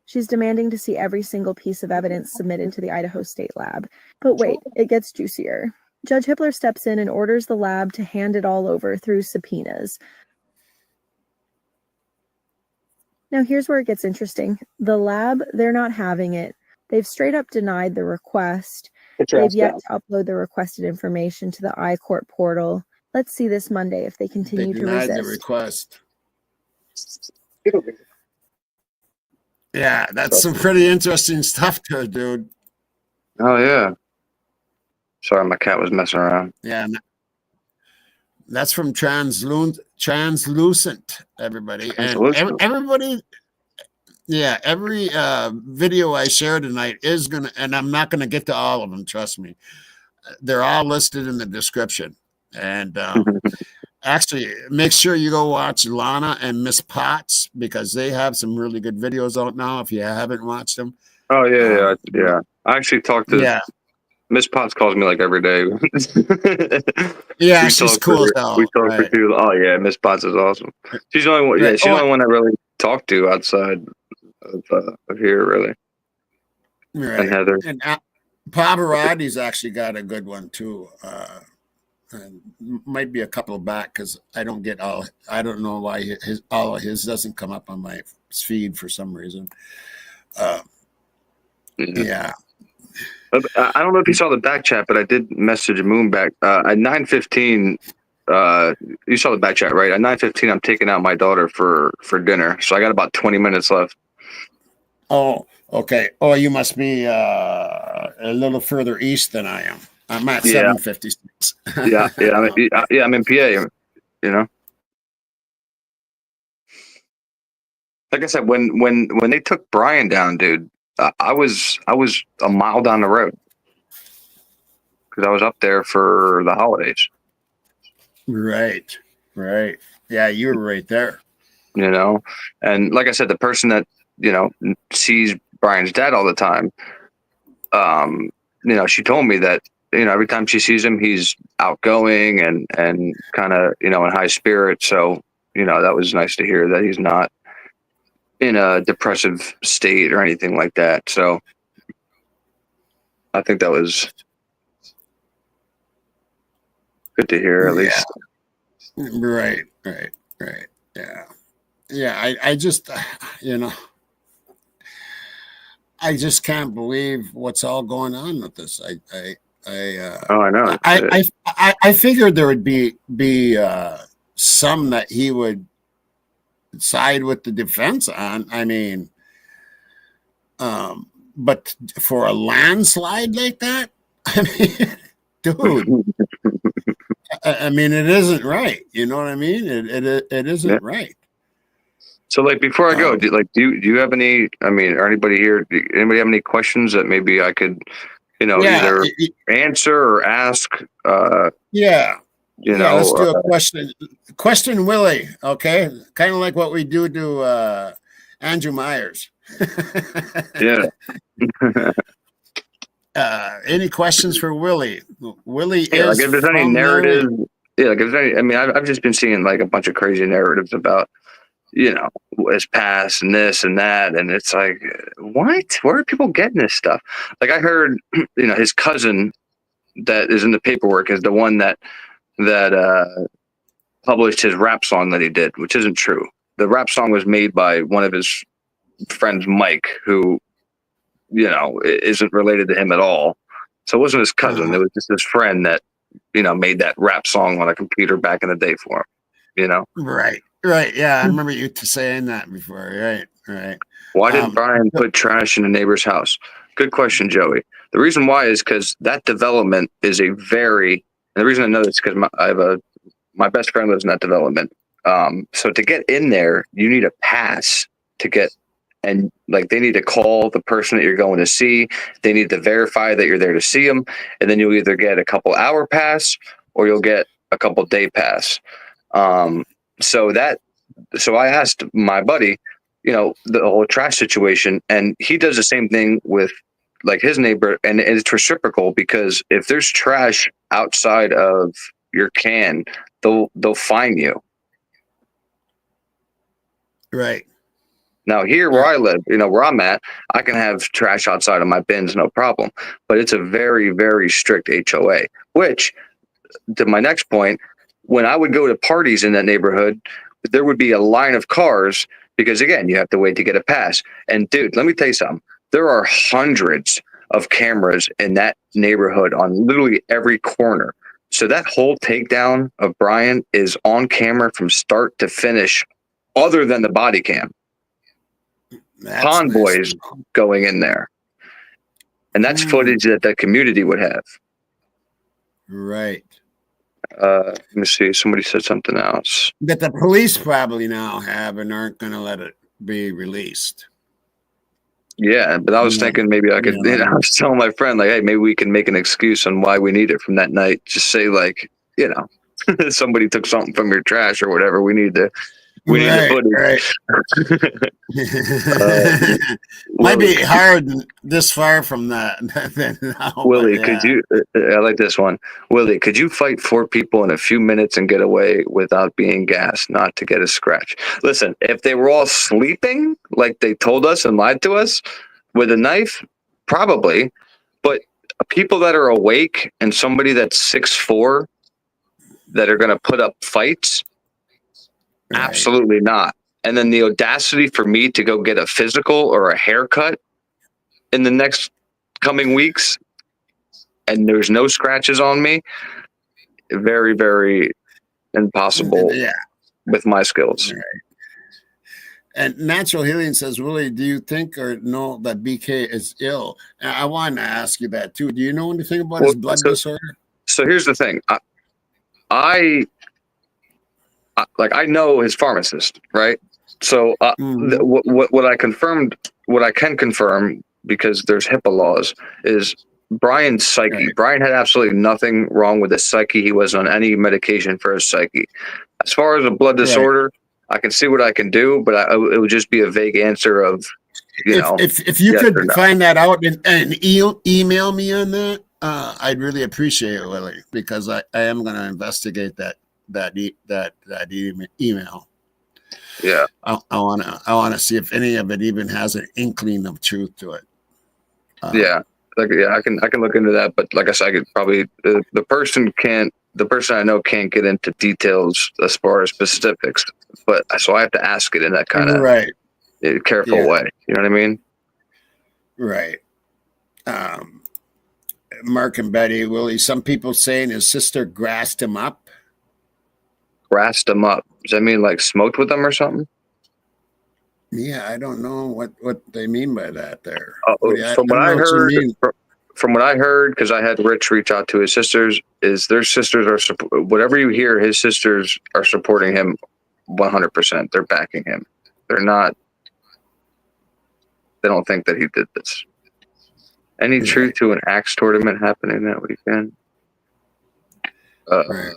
She's demanding to see every single piece of evidence submitted to the Idaho State Lab. But wait, it gets juicier. Judge Hippler steps in and orders the lab to hand it all over through subpoenas. Now here's where it gets interesting. The lab, they're not having it. They've straight up denied the request. They've yet to upload the requested information to the iCourt portal. Let's see this Monday if they continue to resist. They denied the request. Yeah, that's some pretty interesting stuff there, dude. Oh, yeah. Sorry, my cat was messing around. Yeah. That's from Translucent, everybody. And everybody, yeah, every video I share tonight is going to, and I'm not going to get to all of them, trust me. They're all listed in the description. And actually, make sure you go watch Lana and Miss Potts because they have some really good videos out now if you haven't watched them. Oh, yeah. I actually talked to Miss Potts calls me like every day. Yeah, she's cool as hell. We talk for two. Oh, yeah, Miss Potts is awesome. She's the only one. Yeah, she's the only one I really talk to outside of here, really. Right. And Heather. And Pavarotti's actually got a good one too. And might be a couple back because I don't get all. I don't know why all of his doesn't come up on my feed for some reason. Yeah. I don't know if you saw the back chat, but I did message Moon back at 9:15. You saw the back chat, right? At 9:15, I'm taking out my daughter for dinner, so I got about 20 minutes left. Oh, okay. Oh, you must be a little further east than I am. I'm at 7:56. I'm in PA. You know, like I said, when they took Brian down, dude. I was a mile down the road because I was up there for the holidays. Right. Yeah, you were right there. You know, and like I said, the person that sees Brian's dad all the time, she told me that every time she sees him, he's outgoing and kind of in high spirits. So that was nice to hear that he's not in a depressive state or anything like that. So I think that was good to hear, at least. Right. Yeah. Yeah. I just, I just can't believe what's all going on with this. Oh, I know. I figured there would be some that he would side with the defense on. I mean, but for a landslide like that, I mean, dude, I mean, it isn't right. You know what I mean? It isn't right. So, like, before I go, do you have any? I mean, or anybody here? Anybody have any questions that maybe I could, either answer or ask? Yeah. Let's do a question. Question, Willy. Okay, kind of like what we do to Andrew Myers. Yeah. Any questions for Willy? Willy is like if there's any narrative. Yeah, like if there's any. I mean, I've just been seeing like a bunch of crazy narratives about, his past and this and that, and it's like, what? Where are people getting this stuff? Like I heard, his cousin that is in the paperwork is the one that published his rap song that he did, which isn't true. The rap song was made by one of his friends, Mike, who, isn't related to him at all. So it wasn't his cousin. It was just his friend that, made that rap song on a computer back in the day for him, Right. Yeah. I remember you saying that before. Right. Why did Brian put trash in a neighbor's house? Good question, Joey. The reason why is because that development is and the reason I know this is because my best friend lives in that development. So to get in there, you need a pass to get, and like they need to call the person that you're going to see. They need to verify that you're there to see them, and then you'll either get a couple hour pass or you'll get a couple day pass. So I asked my buddy, the whole trash situation, and he does the same thing with like his neighbor, and it's reciprocal because if there's trash outside of your can, they'll fine you. Right. Now here where I live, where I'm at, I can have trash outside of my bins, no problem. But it's a very, very strict HOA, which to my next point, when I would go to parties in that neighborhood, there would be a line of cars because, again, you have to wait to get a pass. And, dude, let me tell you something. There are hundreds of cameras in that neighborhood on literally every corner. So that whole takedown of Brian is on camera from start to finish, other than the body cam. Convoys going in there. And that's footage that the community would have. Right. Let me see. Somebody said something else. That the police probably now have and aren't going to let it be released. Yeah, but I was thinking maybe I could, I was telling my friend, like, hey, maybe we can make an excuse on why we need it from that night. Just say, like, somebody took something from your trash or whatever. We need the footage. Right. Might be hard this far from that. Willie, could you? I like this one. Willie, could you fight 4 people in a few minutes and get away without being gassed, not to get a scratch? Listen, if they were all sleeping like they told us and lied to us with a knife, probably. But people that are awake and somebody that's 6'4" that are going to put up fights. Right. Absolutely not. And then the audacity for me to go get a physical or a haircut in the next coming weeks, and there's no scratches on me, very, very impossible with my skills. Right. And Natural Healing says, Willie, do you think or know that BK is ill? And I wanted to ask you that too. Do you know anything about his blood disorder? So here's the thing. I know his pharmacist, right? So what I can confirm, because there's HIPAA laws, is Brian's psyche. Right. Brian had absolutely nothing wrong with his psyche. He wasn't on any medication for his psyche. As far as a blood disorder, I can see what I can do, but it would just be a vague answer of, if you could find that out and email me on that, I'd really appreciate it, Willie, because I am going to investigate that email. Yeah, I want to see if any of it even has an inkling of truth to it. Yeah. Like, yeah, I can look into that, but like I said, I could probably the person I know can't get into details as far as specifics, but so I have to ask it in that kind of Right. careful Yeah. way. You know what I mean? Right. Mark and Betty, Willie, some people saying his sister grassed him up. Grassed them up. Does that mean like smoked with them or something? Yeah, I don't know what they mean by that there. From what I know what you heard, mean. from what I heard, because I had Rich reach out to his sisters, is their sisters are whatever you hear, his sisters are supporting him 100%. They're backing him. They're not. They don't think that he did this. Any truth to an axe tournament happening that weekend? Right.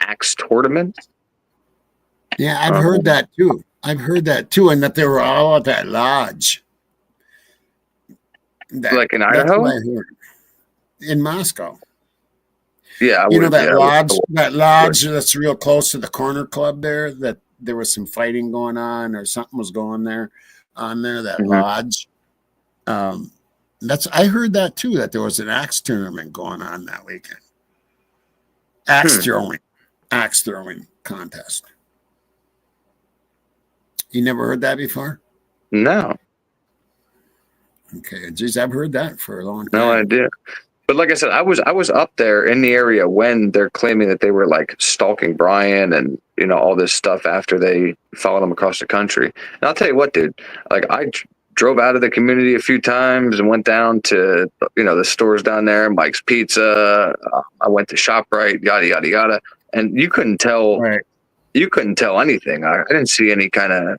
Axe tournament? Yeah, I've heard that too. And that they were all at that lodge. Like in That's Idaho? what I heard. In Moscow. Yeah, You know that lodge that's real close to the corner club there, that there was some fighting going on or something was going on there, that lodge. I heard that too, that there was an axe tournament going on that weekend. Axe throwing contest. You never heard that before? No. Okay, geez, I've heard that for a long time. No idea. But like I said, I was up there in the area when they're claiming that they were like stalking Brian and all this stuff after they followed him across the country. And I'll tell you what, dude, like I drove out of the community a few times and went down to the stores down there, Mike's Pizza. I went to ShopRite, yada yada yada, and you couldn't tell. Right. You couldn't tell anything. I didn't see any kind of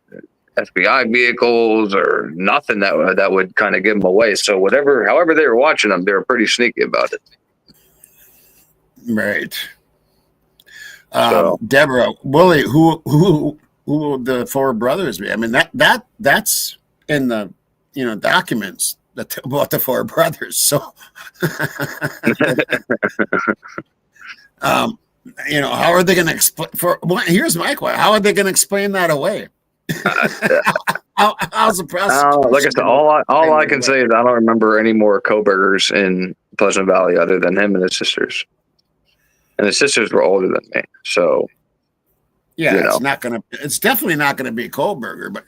FBI vehicles or nothing that would kind of give them away. So however they were watching them, they were pretty sneaky about it. Right. So, Deborah, Willie, who will the four brothers be? I mean, that's in the documents about the four brothers. So, how are they going to explain? Here's my question: how are they going to explain that away? How's the prosecution? like I said, all I can say is I don't remember any more Kobergers in Pleasant Valley other than him and his sisters. And his sisters were older than me, so yeah, it's definitely not gonna be Kohlberger, but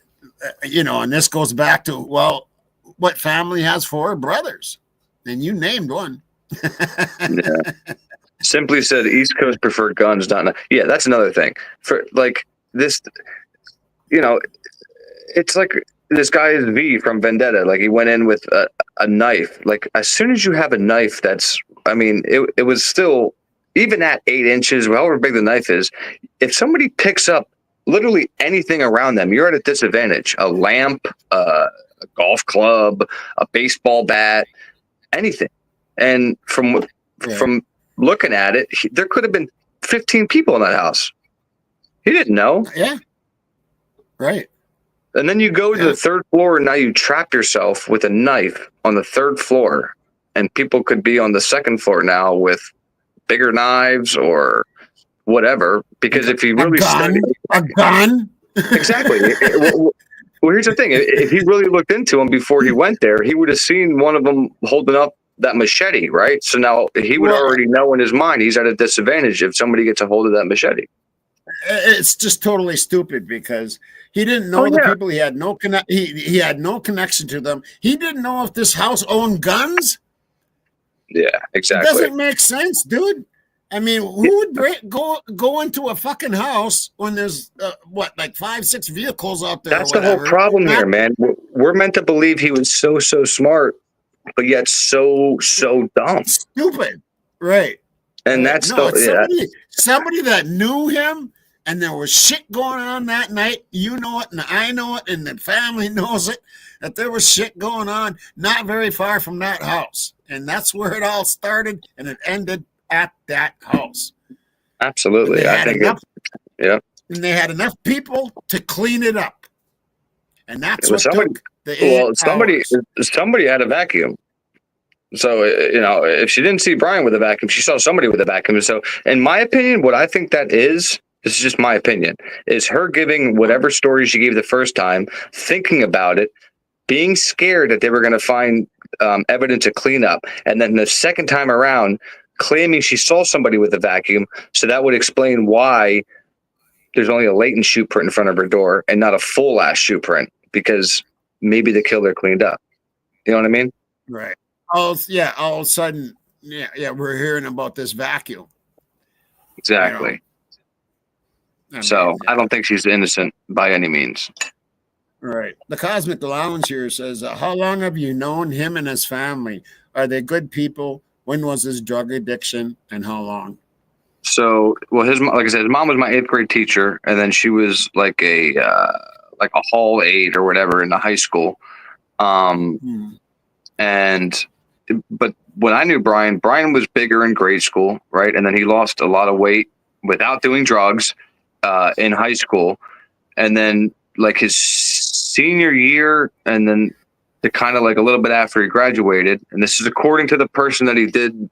and this goes back to what family has four brothers, and you named one. Yeah. Simply said, East Coast preferred guns, not. Yeah, that's another thing. For like this, it's like this guy is V from Vendetta. Like he went in with a knife. Like as soon as you have a knife, it was still, even at 8 inches, however big the knife is, if somebody picks up literally anything around them, you're at a disadvantage. A lamp, a golf club, a baseball bat, anything. And from looking at it, there could have been 15 people in that house. He didn't know. Yeah. Right. And then you go to the third floor, and now you trap yourself with a knife on the third floor, and people could be on the second floor now with bigger knives or whatever. Because if he really studied a gun, exactly. Well, here's the thing: if he really looked into him before he went there, he would have seen one of them holding up that machete, right? So now he would already know in his mind he's at a disadvantage if somebody gets a hold of that machete. It's just totally stupid because he didn't know the people. He had no he had no connection to them. He didn't know if this house owned guns. Yeah, exactly. It doesn't make sense, dude. I mean, who would go into a fucking house when there's 5-6 vehicles out there? That's the whole problem here, man. We're meant to believe he was so smart, but yet so dumb, stupid, right? And that's somebody that knew him, and there was shit going on that night. You know it, and I know it, and the family knows it, that there was shit going on not very far from that house. And that's where it all started, and it ended at that house. Absolutely. I think and they had enough people to clean it up. And that's what somebody had a vacuum. So, if she didn't see Brian with a vacuum, she saw somebody with a vacuum. So, in my opinion, what I think that is, this is just my opinion, is her giving whatever story she gave the first time, thinking about it, being scared that they were going to find evidence of cleanup, and then the second time around claiming she saw somebody with a vacuum. So that would explain why there's only a latent shoe print in front of her door and not a full ass shoe print, because maybe the killer cleaned up. You know what I mean? Right. All of a sudden, we're hearing about this vacuum. Exactly. So I don't think she's innocent by any means. Right. The Cosmic Lounge here says, how long have you known him and his family? Are they good people? When was his drug addiction and how long? So, well, like I said, his mom was my 8th grade teacher, and then she was like a hall aide or whatever in the high school. But when I knew Brian was bigger in grade school, right? And then he lost a lot of weight without doing drugs in high school. And then like his senior year, and then to kind of like a little bit after he graduated, and this is according to the person that he did,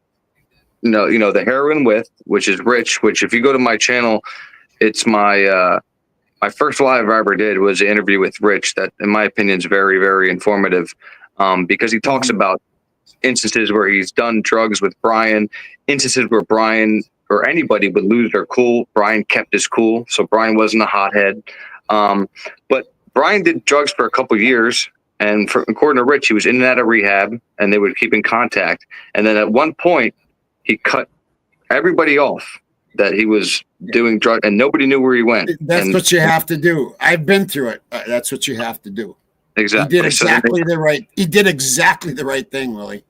the heroin with, which is Rich, which if you go to my channel, it's my first live I ever did was an interview with Rich that in my opinion is very, very informative, because he talks about instances where he's done drugs with Brian, instances where Brian or anybody would lose their cool. Brian kept his cool, so Brian wasn't a hothead. But Brian did drugs for a couple of years, and according to Rich, he was in and out of rehab, and they would keep in contact. And then at one point, he cut everybody off that he was doing drugs, and nobody knew where he went. That's what you have to do. I've been through it. That's what you have to do. Exactly. He did exactly the right thing, Willie.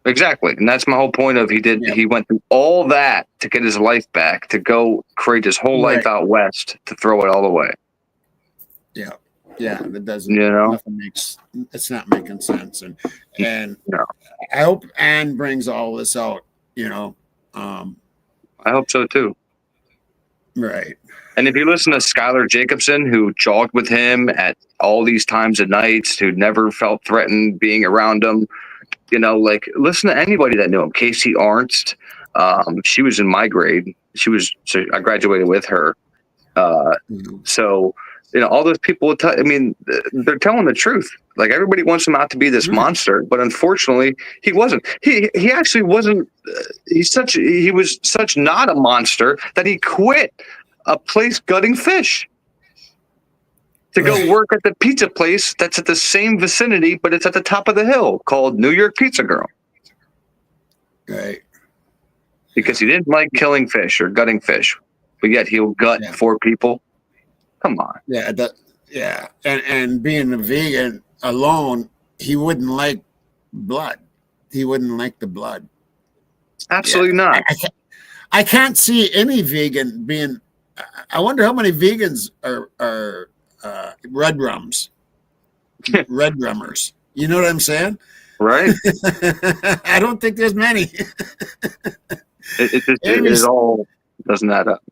Exactly. And that's my whole point of he went through all that to get his life back, to go create his whole life out west, to throw it all away. Yeah. Yeah. That doesn't, it's not making sense. And I hope Anne brings all this out, I hope so too. Right. And if you listen to Skylar Jacobson, who jogged with him at all these times of nights, who never felt threatened being around him, listen to anybody that knew him. Casey Arnst, she was in my grade. I graduated with her. So, all those people will tell, they're telling the truth. Like everybody wants him out to be this monster, but unfortunately he wasn't. He actually wasn't. He was such not a monster that he quit a place gutting fish to go work at the pizza place that's at the same vicinity, but it's at the top of the hill, called New York Pizza Girl. Right. Because he didn't like killing fish or gutting fish, but yet he'll gut 4 people. Come on. Yeah. And being a vegan alone, he wouldn't like blood. He wouldn't like the blood. Absolutely not. I can't see any vegan being. I wonder how many vegans are red rums, red rummers. You know what I'm saying? Right. I don't think there's many. It all doesn't add up.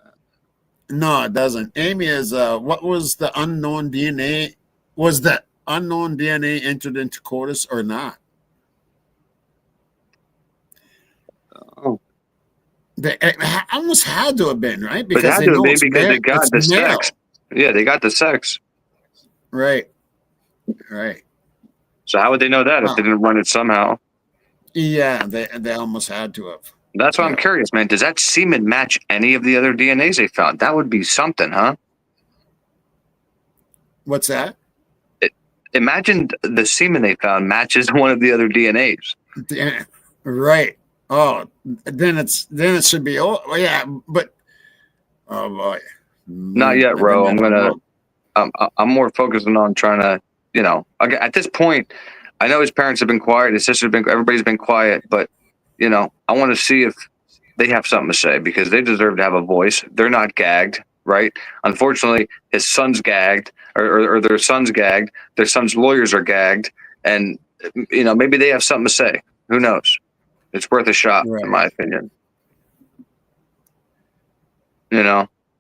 No, it doesn't. Amy is what was the unknown DNA? Was the unknown DNA entered into CODIS or not? Oh. It almost had to have been, right? Because they got the sex. Yeah, they got the sex. Right. So how would they know that if they didn't run it somehow? Yeah, they almost had to have. That's why I'm curious, man. Does that semen match any of the other DNAs they found? That would be something, huh? What's that? Imagine the semen they found matches one of the other DNAs. Yeah, right. Oh, then it should be. Oh, yeah, but oh boy, not yet, bro. I'm more focusing on trying to, at this point, I know his parents have been quiet, his sister's been, everybody's been quiet, but I want to see if they have something to say because they deserve to have a voice. They're not gagged, right? Unfortunately, his son's gagged, or their son's gagged. Their son's lawyers are gagged, and maybe they have something to say. Who knows? It's worth a shot, in my opinion.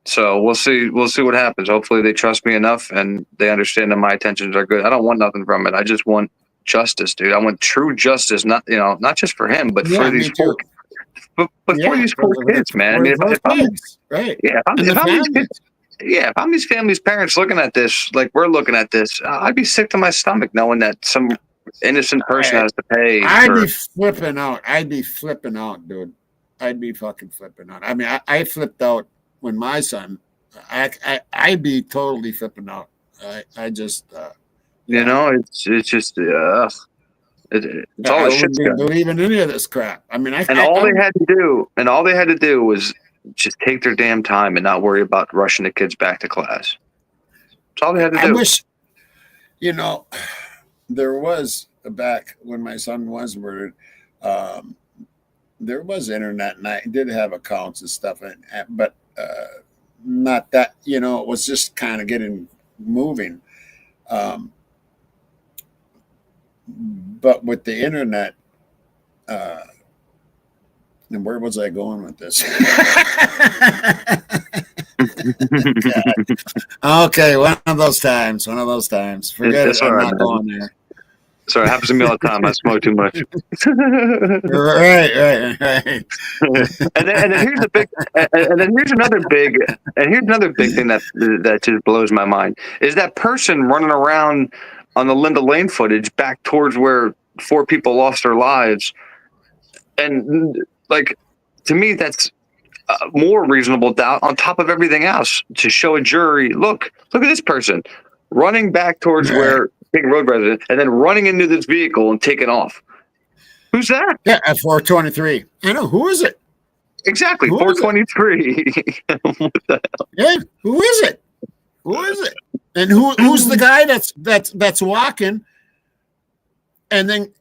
So we'll see. We'll see what happens. Hopefully, they trust me enough and they understand that my intentions are good. I don't want nothing from it. I just want justice, dude. I want true justice, not just for him, but for these four, for these 4 kids, man. If I'm these families' parents looking at this, like we're looking at this, I'd be sick to my stomach knowing that some innocent person has to pay I'd for. be flipping out. I'd be flipping out, dude. I'd be fucking flipping out. I mean, I flipped out when my son. I'd be totally flipping out. I just, You know, it's just it's all I the shit. wouldn't be believing any of this crap. I mean, And all they had to do was just take their damn time and not worry about rushing the kids back to class. That's all they had to do. I wish, there was back when my son was murdered. There was internet, and I did have accounts and stuff, but not that. It was just kind of getting moving. But with the internet, and where was I going with this? Okay, one of those times. Forget It's it. all I'm right, not man. going there. Sorry, it happens to me all the time. I smoke too much. Right. And then here's the big, and then here's another big thing that just blows my mind is that person running around on the Linda Lane footage back towards where 4 people lost their lives, and like to me that's more reasonable doubt on top of everything else to show a jury, look at this person running back towards where big road resident and then running into this vehicle and taking off. Who's that? Yeah, at 423. I know. Who is it? Exactly, Who is it? 423. What the hell? Yeah, who is it? And who's the guy that's walking? And then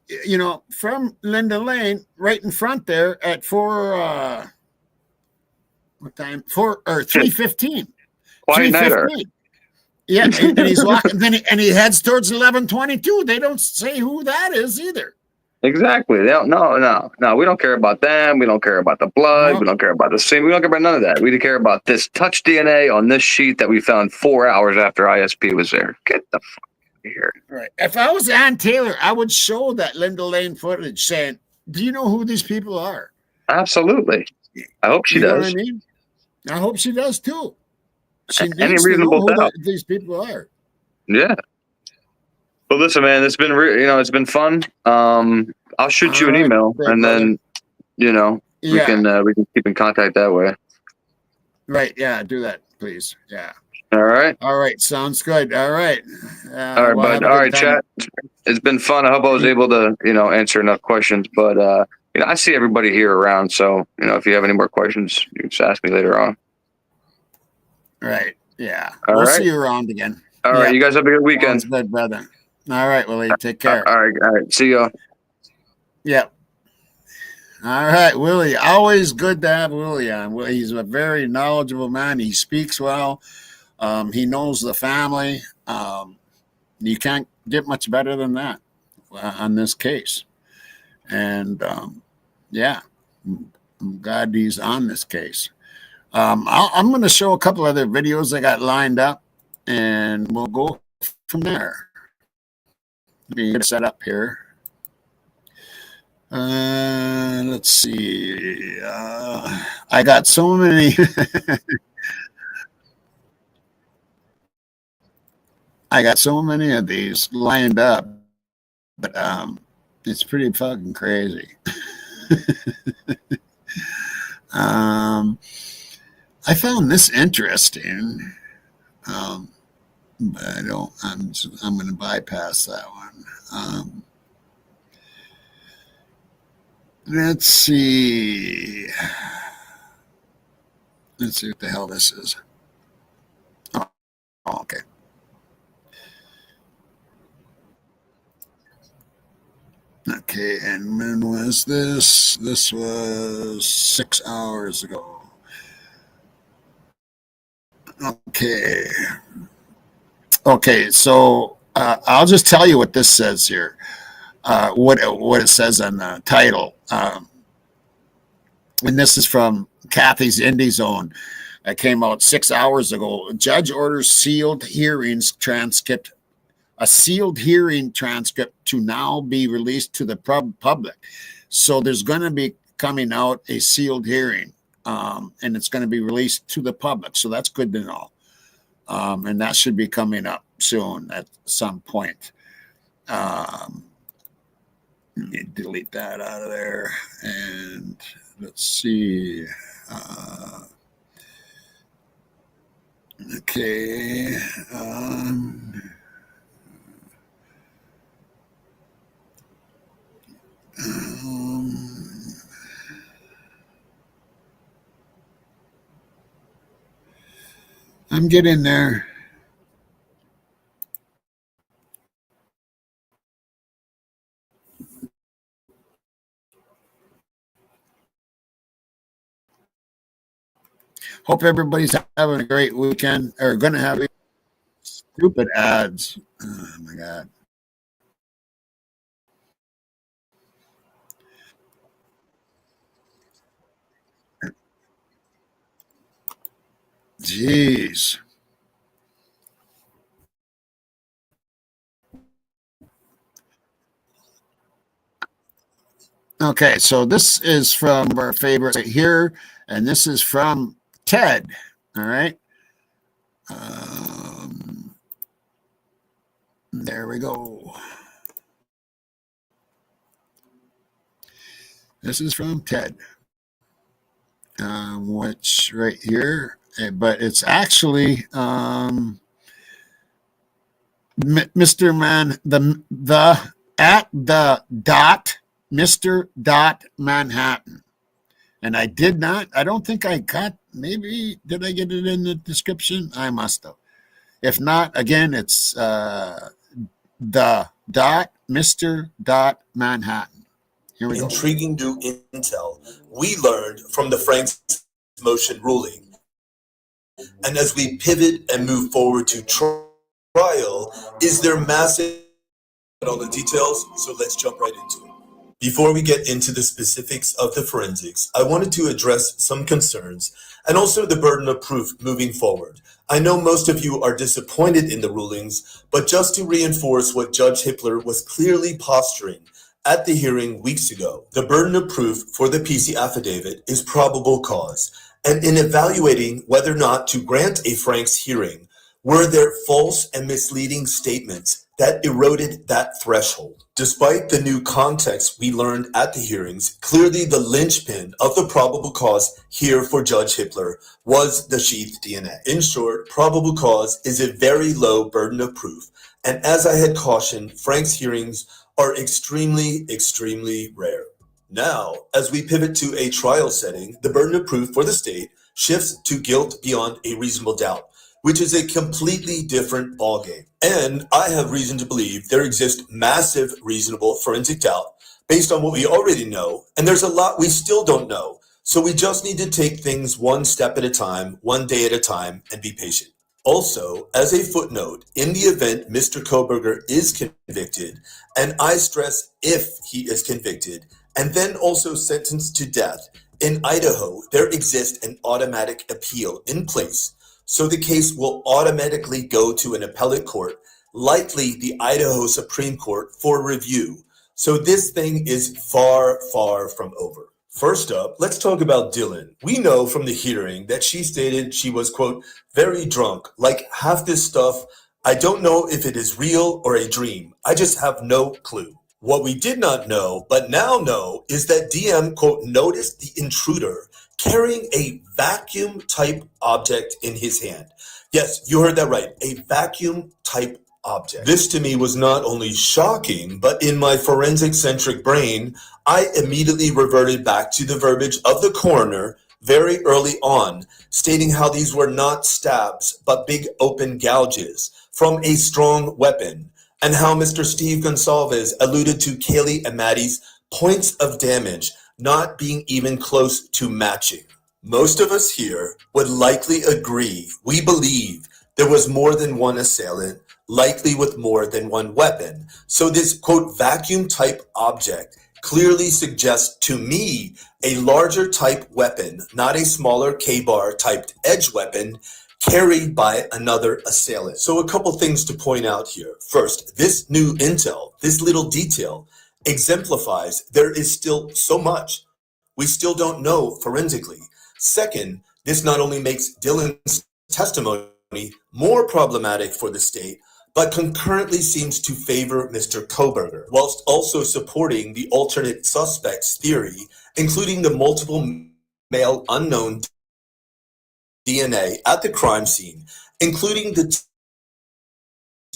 from Linda Lane, right in front there at 3:15. Quiet nighter. Yeah, and he's walking. And he heads towards 1122. They don't say who that is either. Exactly. They don't, no. We don't care about them. We don't care about the blood. No. We don't care about the scene. We don't care about none of that. We care about this touch DNA on this sheet that we found 4 hours after ISP was there. Get the fuck out of here. Right. If I was Ann Taylor, I would show that Linda Lane footage saying, "Do you know who these people are?" Absolutely. I hope she You know does. what I mean? I hope she does too. She Any needs to know reasonable who doubt. these people are. Yeah. Well, listen, man, it's been it's been fun. I'll shoot you an All right, email, great, and then we Yeah. can keep in contact that way. Right. Yeah. Do that, please. Yeah. All right. All right. Sounds good. All right. All right, well, bud. have a All good right, time. chat. It's been fun. I hope I was able to answer enough questions. But I see everybody here around, so if you have any more questions, you can just ask me later on. Right. Yeah. All We'll right. see you around again. All right. Yeah. You guys have a good weekend. Sounds good, brother. All right, Willie. Take care. All right. See you. Yep. All right, Willie. Always good to have Willie on. He's a very knowledgeable man. He speaks well. He knows the family. You can't get much better than that on this case. And I'm glad he's on this case. I'm going to show a couple other videos I got lined up, and we'll go from there. Let me get set up here. Let's see. I got so many. I got so many of these lined up, but it's pretty fucking crazy. I found this interesting, but I don't. I'm going to bypass that one. Let's see. Let's see what the hell this is. Oh, okay. Okay, and when was this? This was 6 hours ago. Okay, so I'll just tell you what this says here. What it says on the title. And this is from Kathy's Indie Zone. It came out 6 hours ago. Judge orders sealed hearings transcript. A sealed hearing transcript to now be released to the public. So there's going to be coming out a sealed hearing, and it's going to be released to the public. So that's good to know. And that should be coming up soon at some point. Let me delete that out of there. And let's see. Okay. I'm getting there. Hope everybody's having a great weekend, or going to have stupid ads. Oh my God. Jeez. Okay, so this is from our favorite right here, and this is from Ted. All right. There we go. This is from Ted, which right here, but it's actually Mr. Man, the at the dot Mr. Dot Manhattan. And I did not, I don't think I got, maybe, did I get it in the description? I must have. If not, again, it's the dot Mr. Dot Manhattan. Here we go. Intriguing new intel we learned from the Frank's motion ruling. And as we pivot and move forward to trial, is there massive all the details? So let's jump right into it. Before we get into the specifics of the forensics, I wanted to address some concerns and also the burden of proof moving forward. I know most of you are disappointed in the rulings, but just to reinforce what Judge Hippler was clearly posturing at the hearing weeks ago, the burden of proof for the PC affidavit is probable cause. And in evaluating whether or not to grant a Frank's hearing, were there false and misleading statements that eroded that threshold? Despite the new context we learned at the hearings, clearly the linchpin of the probable cause here for Judge Hippler was the sheath DNA. In short, probable cause is a very low burden of proof. And as I had cautioned, Frank's hearings are extremely, extremely rare. Now, as we pivot to a trial setting, the burden of proof for the state shifts to guilt beyond a reasonable doubt, which is a completely different ballgame. And I have reason to believe there exists massive reasonable forensic doubt based on what we already know, and there's a lot we still don't know. So we just need to take things one step at a time, one day at a time, and be patient. Also, as a footnote, in the event Mr. Koberger is convicted, and I stress if he is convicted, and then also sentenced to death, in Idaho, there exists an automatic appeal in place. So the case will automatically go to an appellate court, likely the Idaho Supreme Court, for review. So this thing is far, far from over. First up, let's talk about Dylan. We know from the hearing that she stated she was, quote, very drunk, like half this stuff, I don't know if it is real or a dream. I just have no clue. What we did not know, but now know, is that DM, quote, noticed the intruder carrying a vacuum-type object in his hand. Yes, you heard that right, a vacuum-type object. This to me was not only shocking, but in my forensic-centric brain, I immediately reverted back to the verbiage of the coroner very early on, stating how these were not stabs, but big open gouges from a strong weapon, and how Mr. Steve Gonsalves alluded to Kaylee and Maddie's points of damage not being even close to matching. Most of us here would likely agree we believe there was more than one assailant, likely with more than one weapon. So this, quote, vacuum type object clearly suggests to me a larger type weapon, not a smaller K-bar typed edge weapon carried by another assailant. So a couple things to point out here. First, this new intel, this little detail, exemplifies there is still so much we still don't know forensically. Second, this not only makes Dylan's testimony more problematic for the state, but concurrently seems to favor Mr. Koberger, whilst also supporting the alternate suspects theory, including the multiple male unknown DNA at the crime scene, including the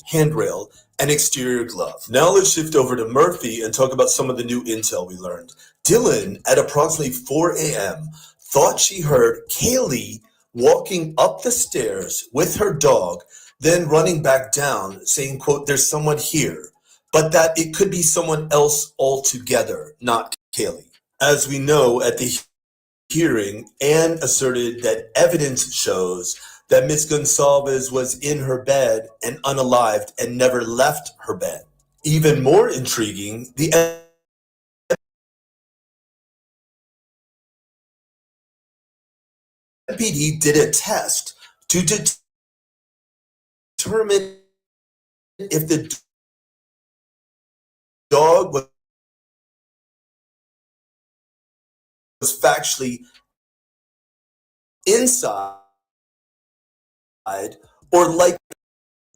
handrail and exterior glove. Now let's shift over to Murphy and talk about some of the new intel we learned. Dylan, at approximately 4 a.m., thought she heard Kaylee walking up the stairs with her dog, then running back down, saying, quote, "There's someone here," but that it could be someone else altogether, not Kaylee. As we know, at the hearing, Anne asserted that evidence shows that Miss Gonsalves was in her bed and unalived and never left her bed. Even more intriguing, the MPD did a test to determine if the dog was factually inside or like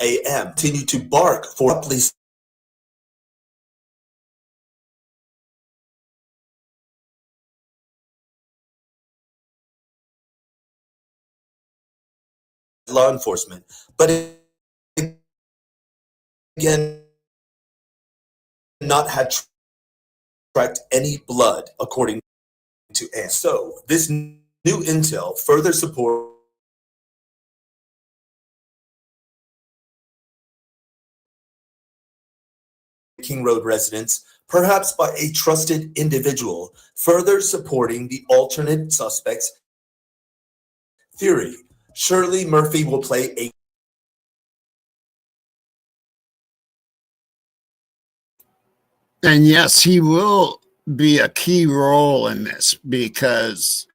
AM continued to bark for police law enforcement, but again not had tracked any blood, according to Anne. So this new intel further supports King Road residents, perhaps by a trusted individual, further supporting the alternate suspects theory. Surely Murphy will play a And yes, he will be a key role in this, because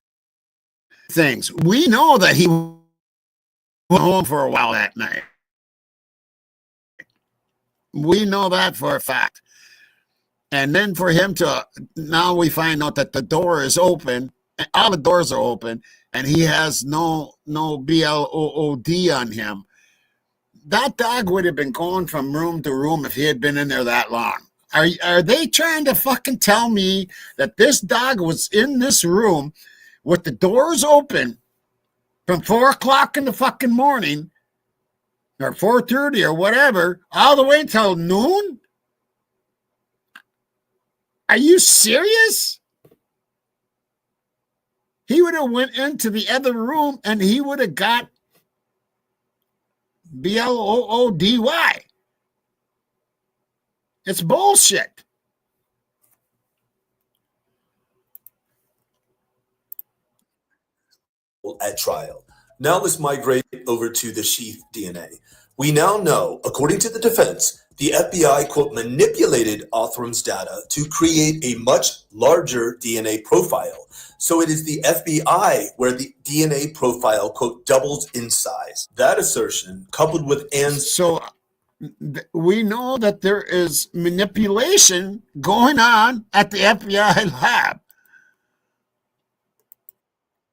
things we know that he went home for a while that night. We know that for a fact. And then for him to, now we find out that the door is open, all the doors are open, and he has no BLOOD on him. That dog would have been going from room to room if he had been in there that long. Are they trying to fucking tell me that this dog was in this room with the doors open from 4 o'clock in the fucking morning or 4:30 or whatever, all the way until noon? Are you serious? He would have went into the other room and he would have got BLOODY. It's bullshit. at trial. Now let's migrate over to the sheath DNA. We now know, according to the defense, the FBI, quote, manipulated Othram's data to create a much larger DNA profile. So it is the FBI where the DNA profile, quote, doubles in size. That assertion, coupled with Anne's... So we know that there is manipulation going on at the FBI lab.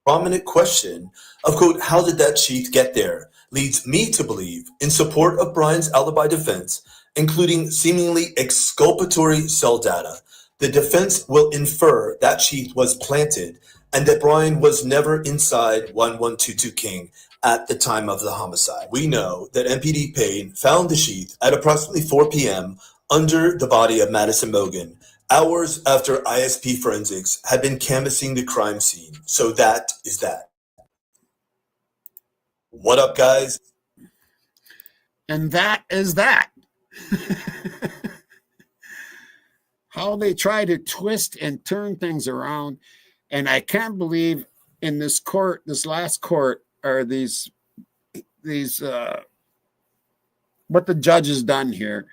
Prominent question of, quote, how did that sheath get there, leads me to believe, in support of Brian's alibi defense, including seemingly exculpatory cell data, the defense will infer that sheath was planted and that Brian was never inside 1122 King at the time of the homicide. We know that MPD Payne found the sheath at approximately 4 p.m. under the body of Madison Mogan, hours after ISP Forensics had been canvassing the crime scene. So that is that. What up, guys? And that is that. How they try to twist and turn things around. And I can't believe in this court, this last court, are these what the judge has done here.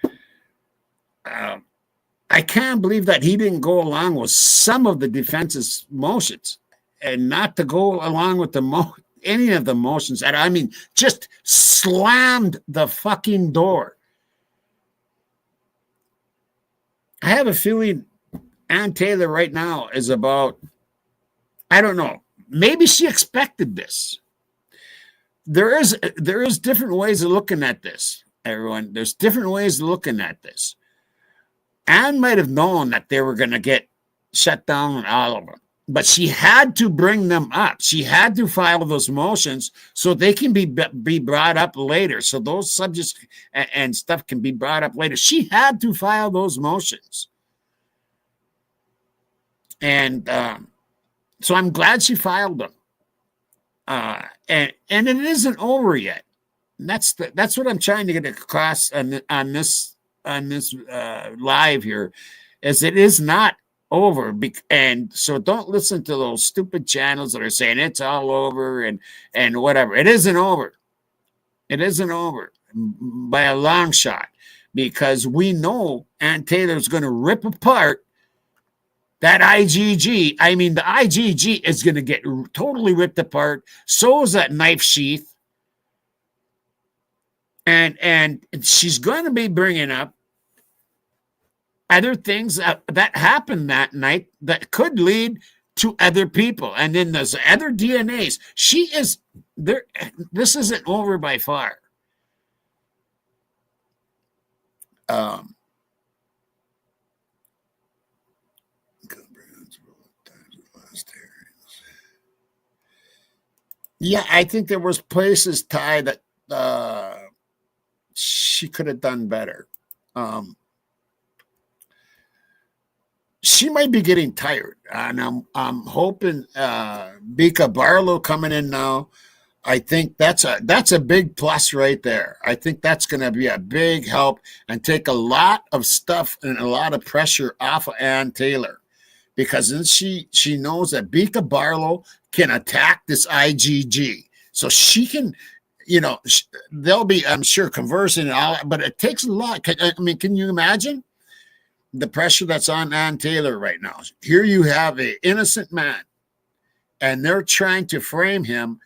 I can't believe that he didn't go along with some of the defense's motions and not to go along with any of the motions. And I mean, just slammed the fucking door. I have a feeling Ann Taylor right now is about, I don't know, maybe she expected this. There is different ways of looking at this. everyone. There's different ways of looking at this. Anne might have known that they were going to get shut down on all of them, but she had to bring them up. She had to file those motions so they can be brought up later. So those subjects and stuff can be brought up later. She had to file those motions. And so I'm glad she filed them. And it isn't over yet. And that's what I'm trying to get across on this live here, is it is not over. And so don't listen to those stupid channels that are saying it's all over and whatever. It isn't over. It isn't over by a long shot, because we know Ann Taylor's going to rip apart that IgG. I mean, the IgG is going to get totally ripped apart. So is that knife sheath. And she's going to be bringing up other things that happened that night that could lead to other people. And then there's other DNAs. She is there. This isn't over by far. Yeah, I think there was places, Ty, that she could have done better. She might be getting tired, and I'm hoping Bika Barlow coming in now. I think that's a big plus right there. I think that's going to be a big help and take a lot of stuff and a lot of pressure off of Ann Taylor, because then she knows that Bika Barlow can attack this IgG, so she can. They'll be, I'm sure, conversing and all, but it takes a lot. I mean, can you imagine the pressure that's on Ann Taylor right now? Here you have an innocent man, and they're trying to frame him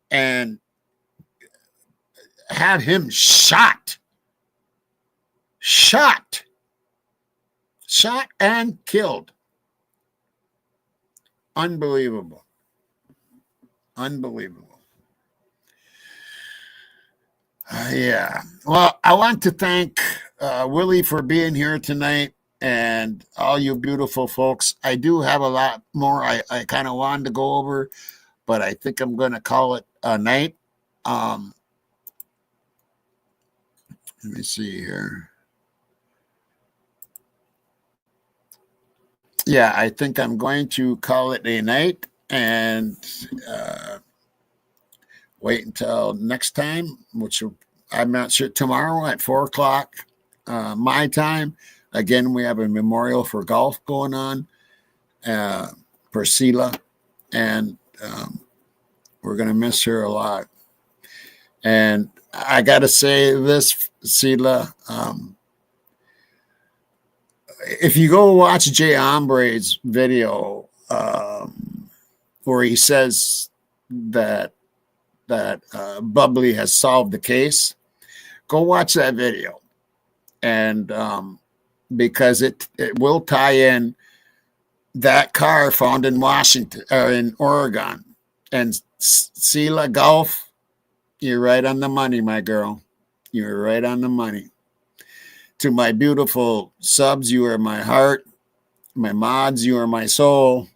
and have him shot and killed. Unbelievable. Yeah. Well, I want to thank Willie for being here tonight, and all you beautiful folks. I do have a lot more I kind of wanted to go over, but I think I'm going to call it a night. Let me see here. Yeah, I think I'm going to call it a night and wait until next time, which I'm not sure, tomorrow at 4:00 my time. Again, we have a memorial for golf going on for Sheila, and we're going to miss her a lot. And I got to say this, Sheila, if you go watch Jay Hombre's video where he says that Bubbly has solved the case, go watch that video, and because it will tie in that car found in Washington or in Oregon. And Sheila Golf, you're right on the money, my girl. You're right on the money. To my beautiful subs, you are my heart. My mods, you are my soul.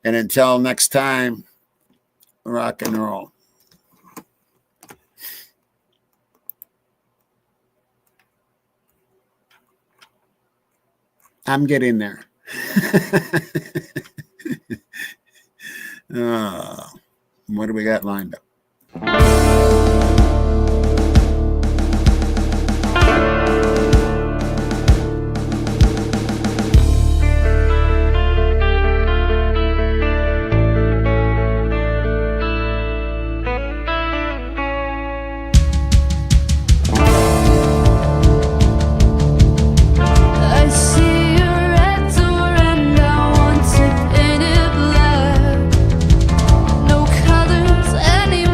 And until next time, rock and roll. I'm getting there. What do we got lined up? Any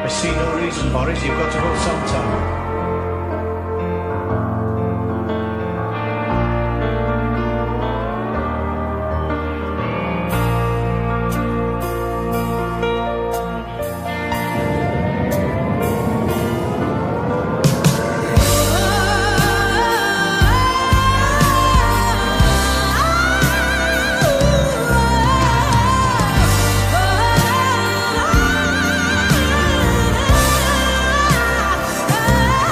I see no reason, Boris. You've got to go sometime. Oh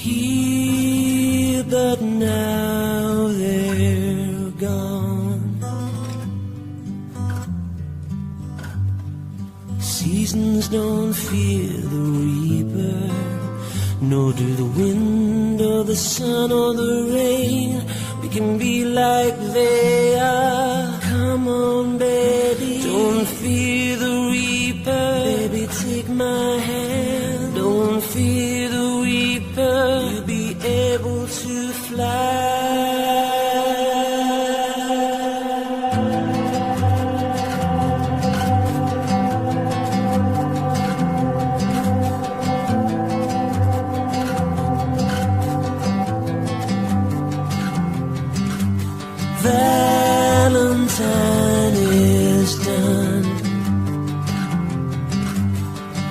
here, but now they're gone. Seasons don't fear the reaper, nor do the wind or the sun or the rain. We can be like they are. Come on, baby, don't fear the reaper. Baby, take my hand. Don't fear the reaper. You'll be able to fly. Valentine is done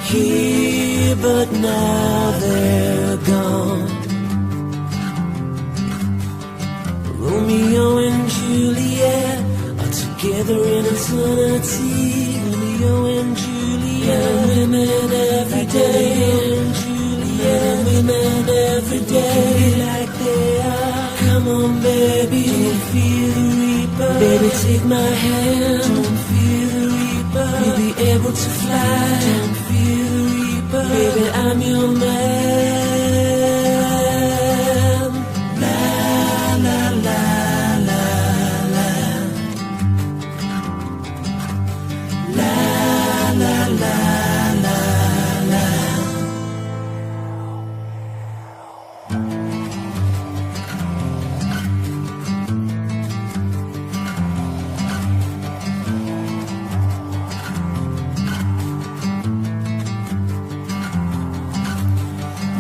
here, but now they're gone. Romeo and Juliet are together in eternity. Romeo and Juliet, women every day. And Juliet and women every day, like they are. Come on, baby, don't fear the reaper. Baby, take my hand. Don't fear the reaper. You'll be able to fly. Don't fear the reaper. Baby, I'm your man. La la la la la. La la la la la.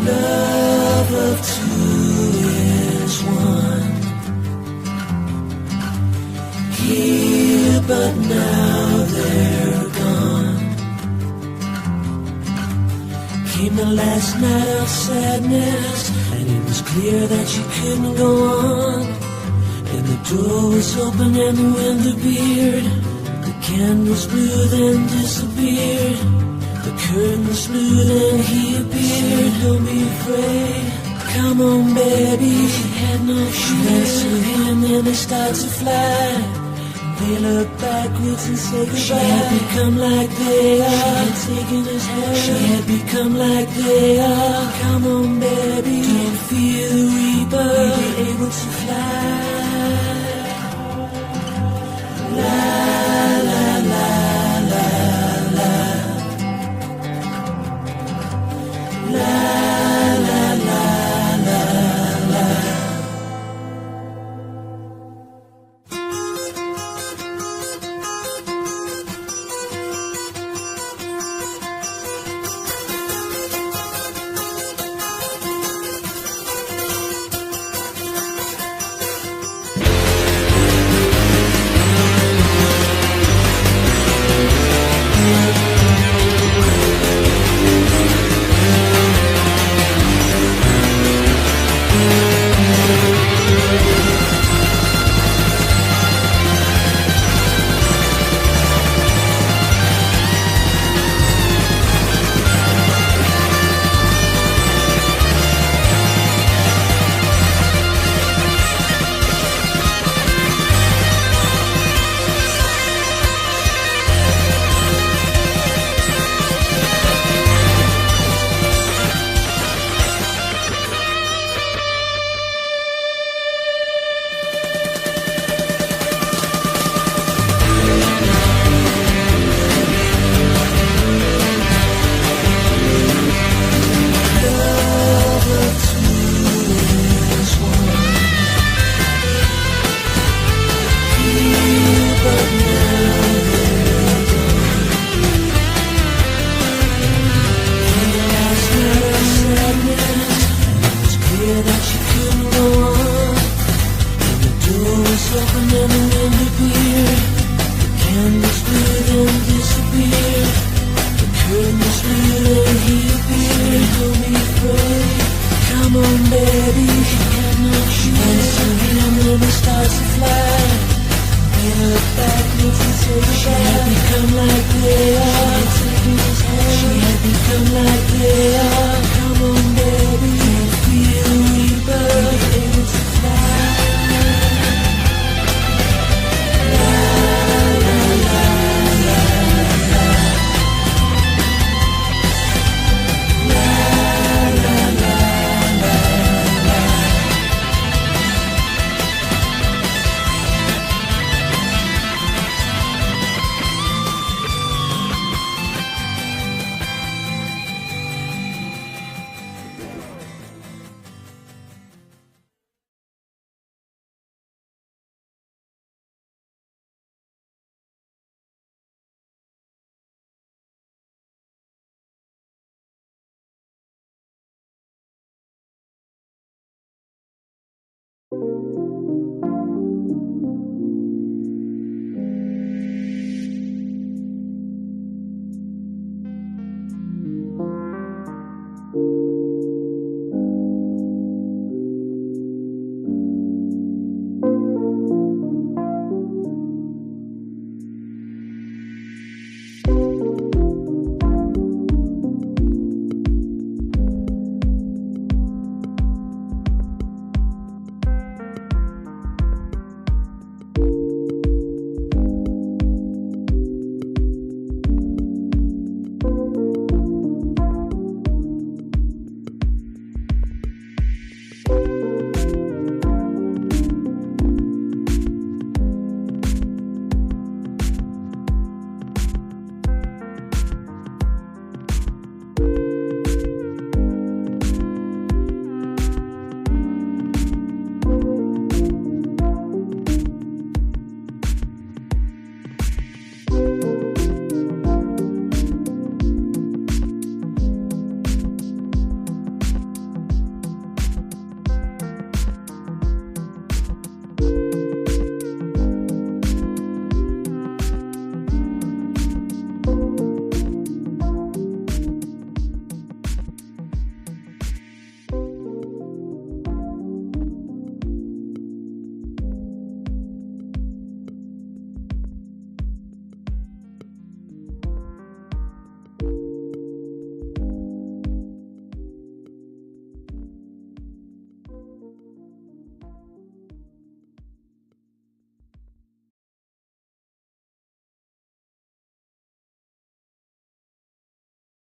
Love of two is one. Here, but now they're gone. Came the last night of sadness, and it was clear that you couldn't go on. And the door was open and the wind appeared. The candles blew, then disappeared. The curtains flew, then he appeared. Don't be afraid. Come on, baby. She had no fear. Danced with him, then they start to fly. They look backwards and say goodbye. She had become like they are. She had taken his hand. She had become like they are. Come on, baby. Don't fear the reaper. You'll be able to fly. La la la la la. La la la la la. you.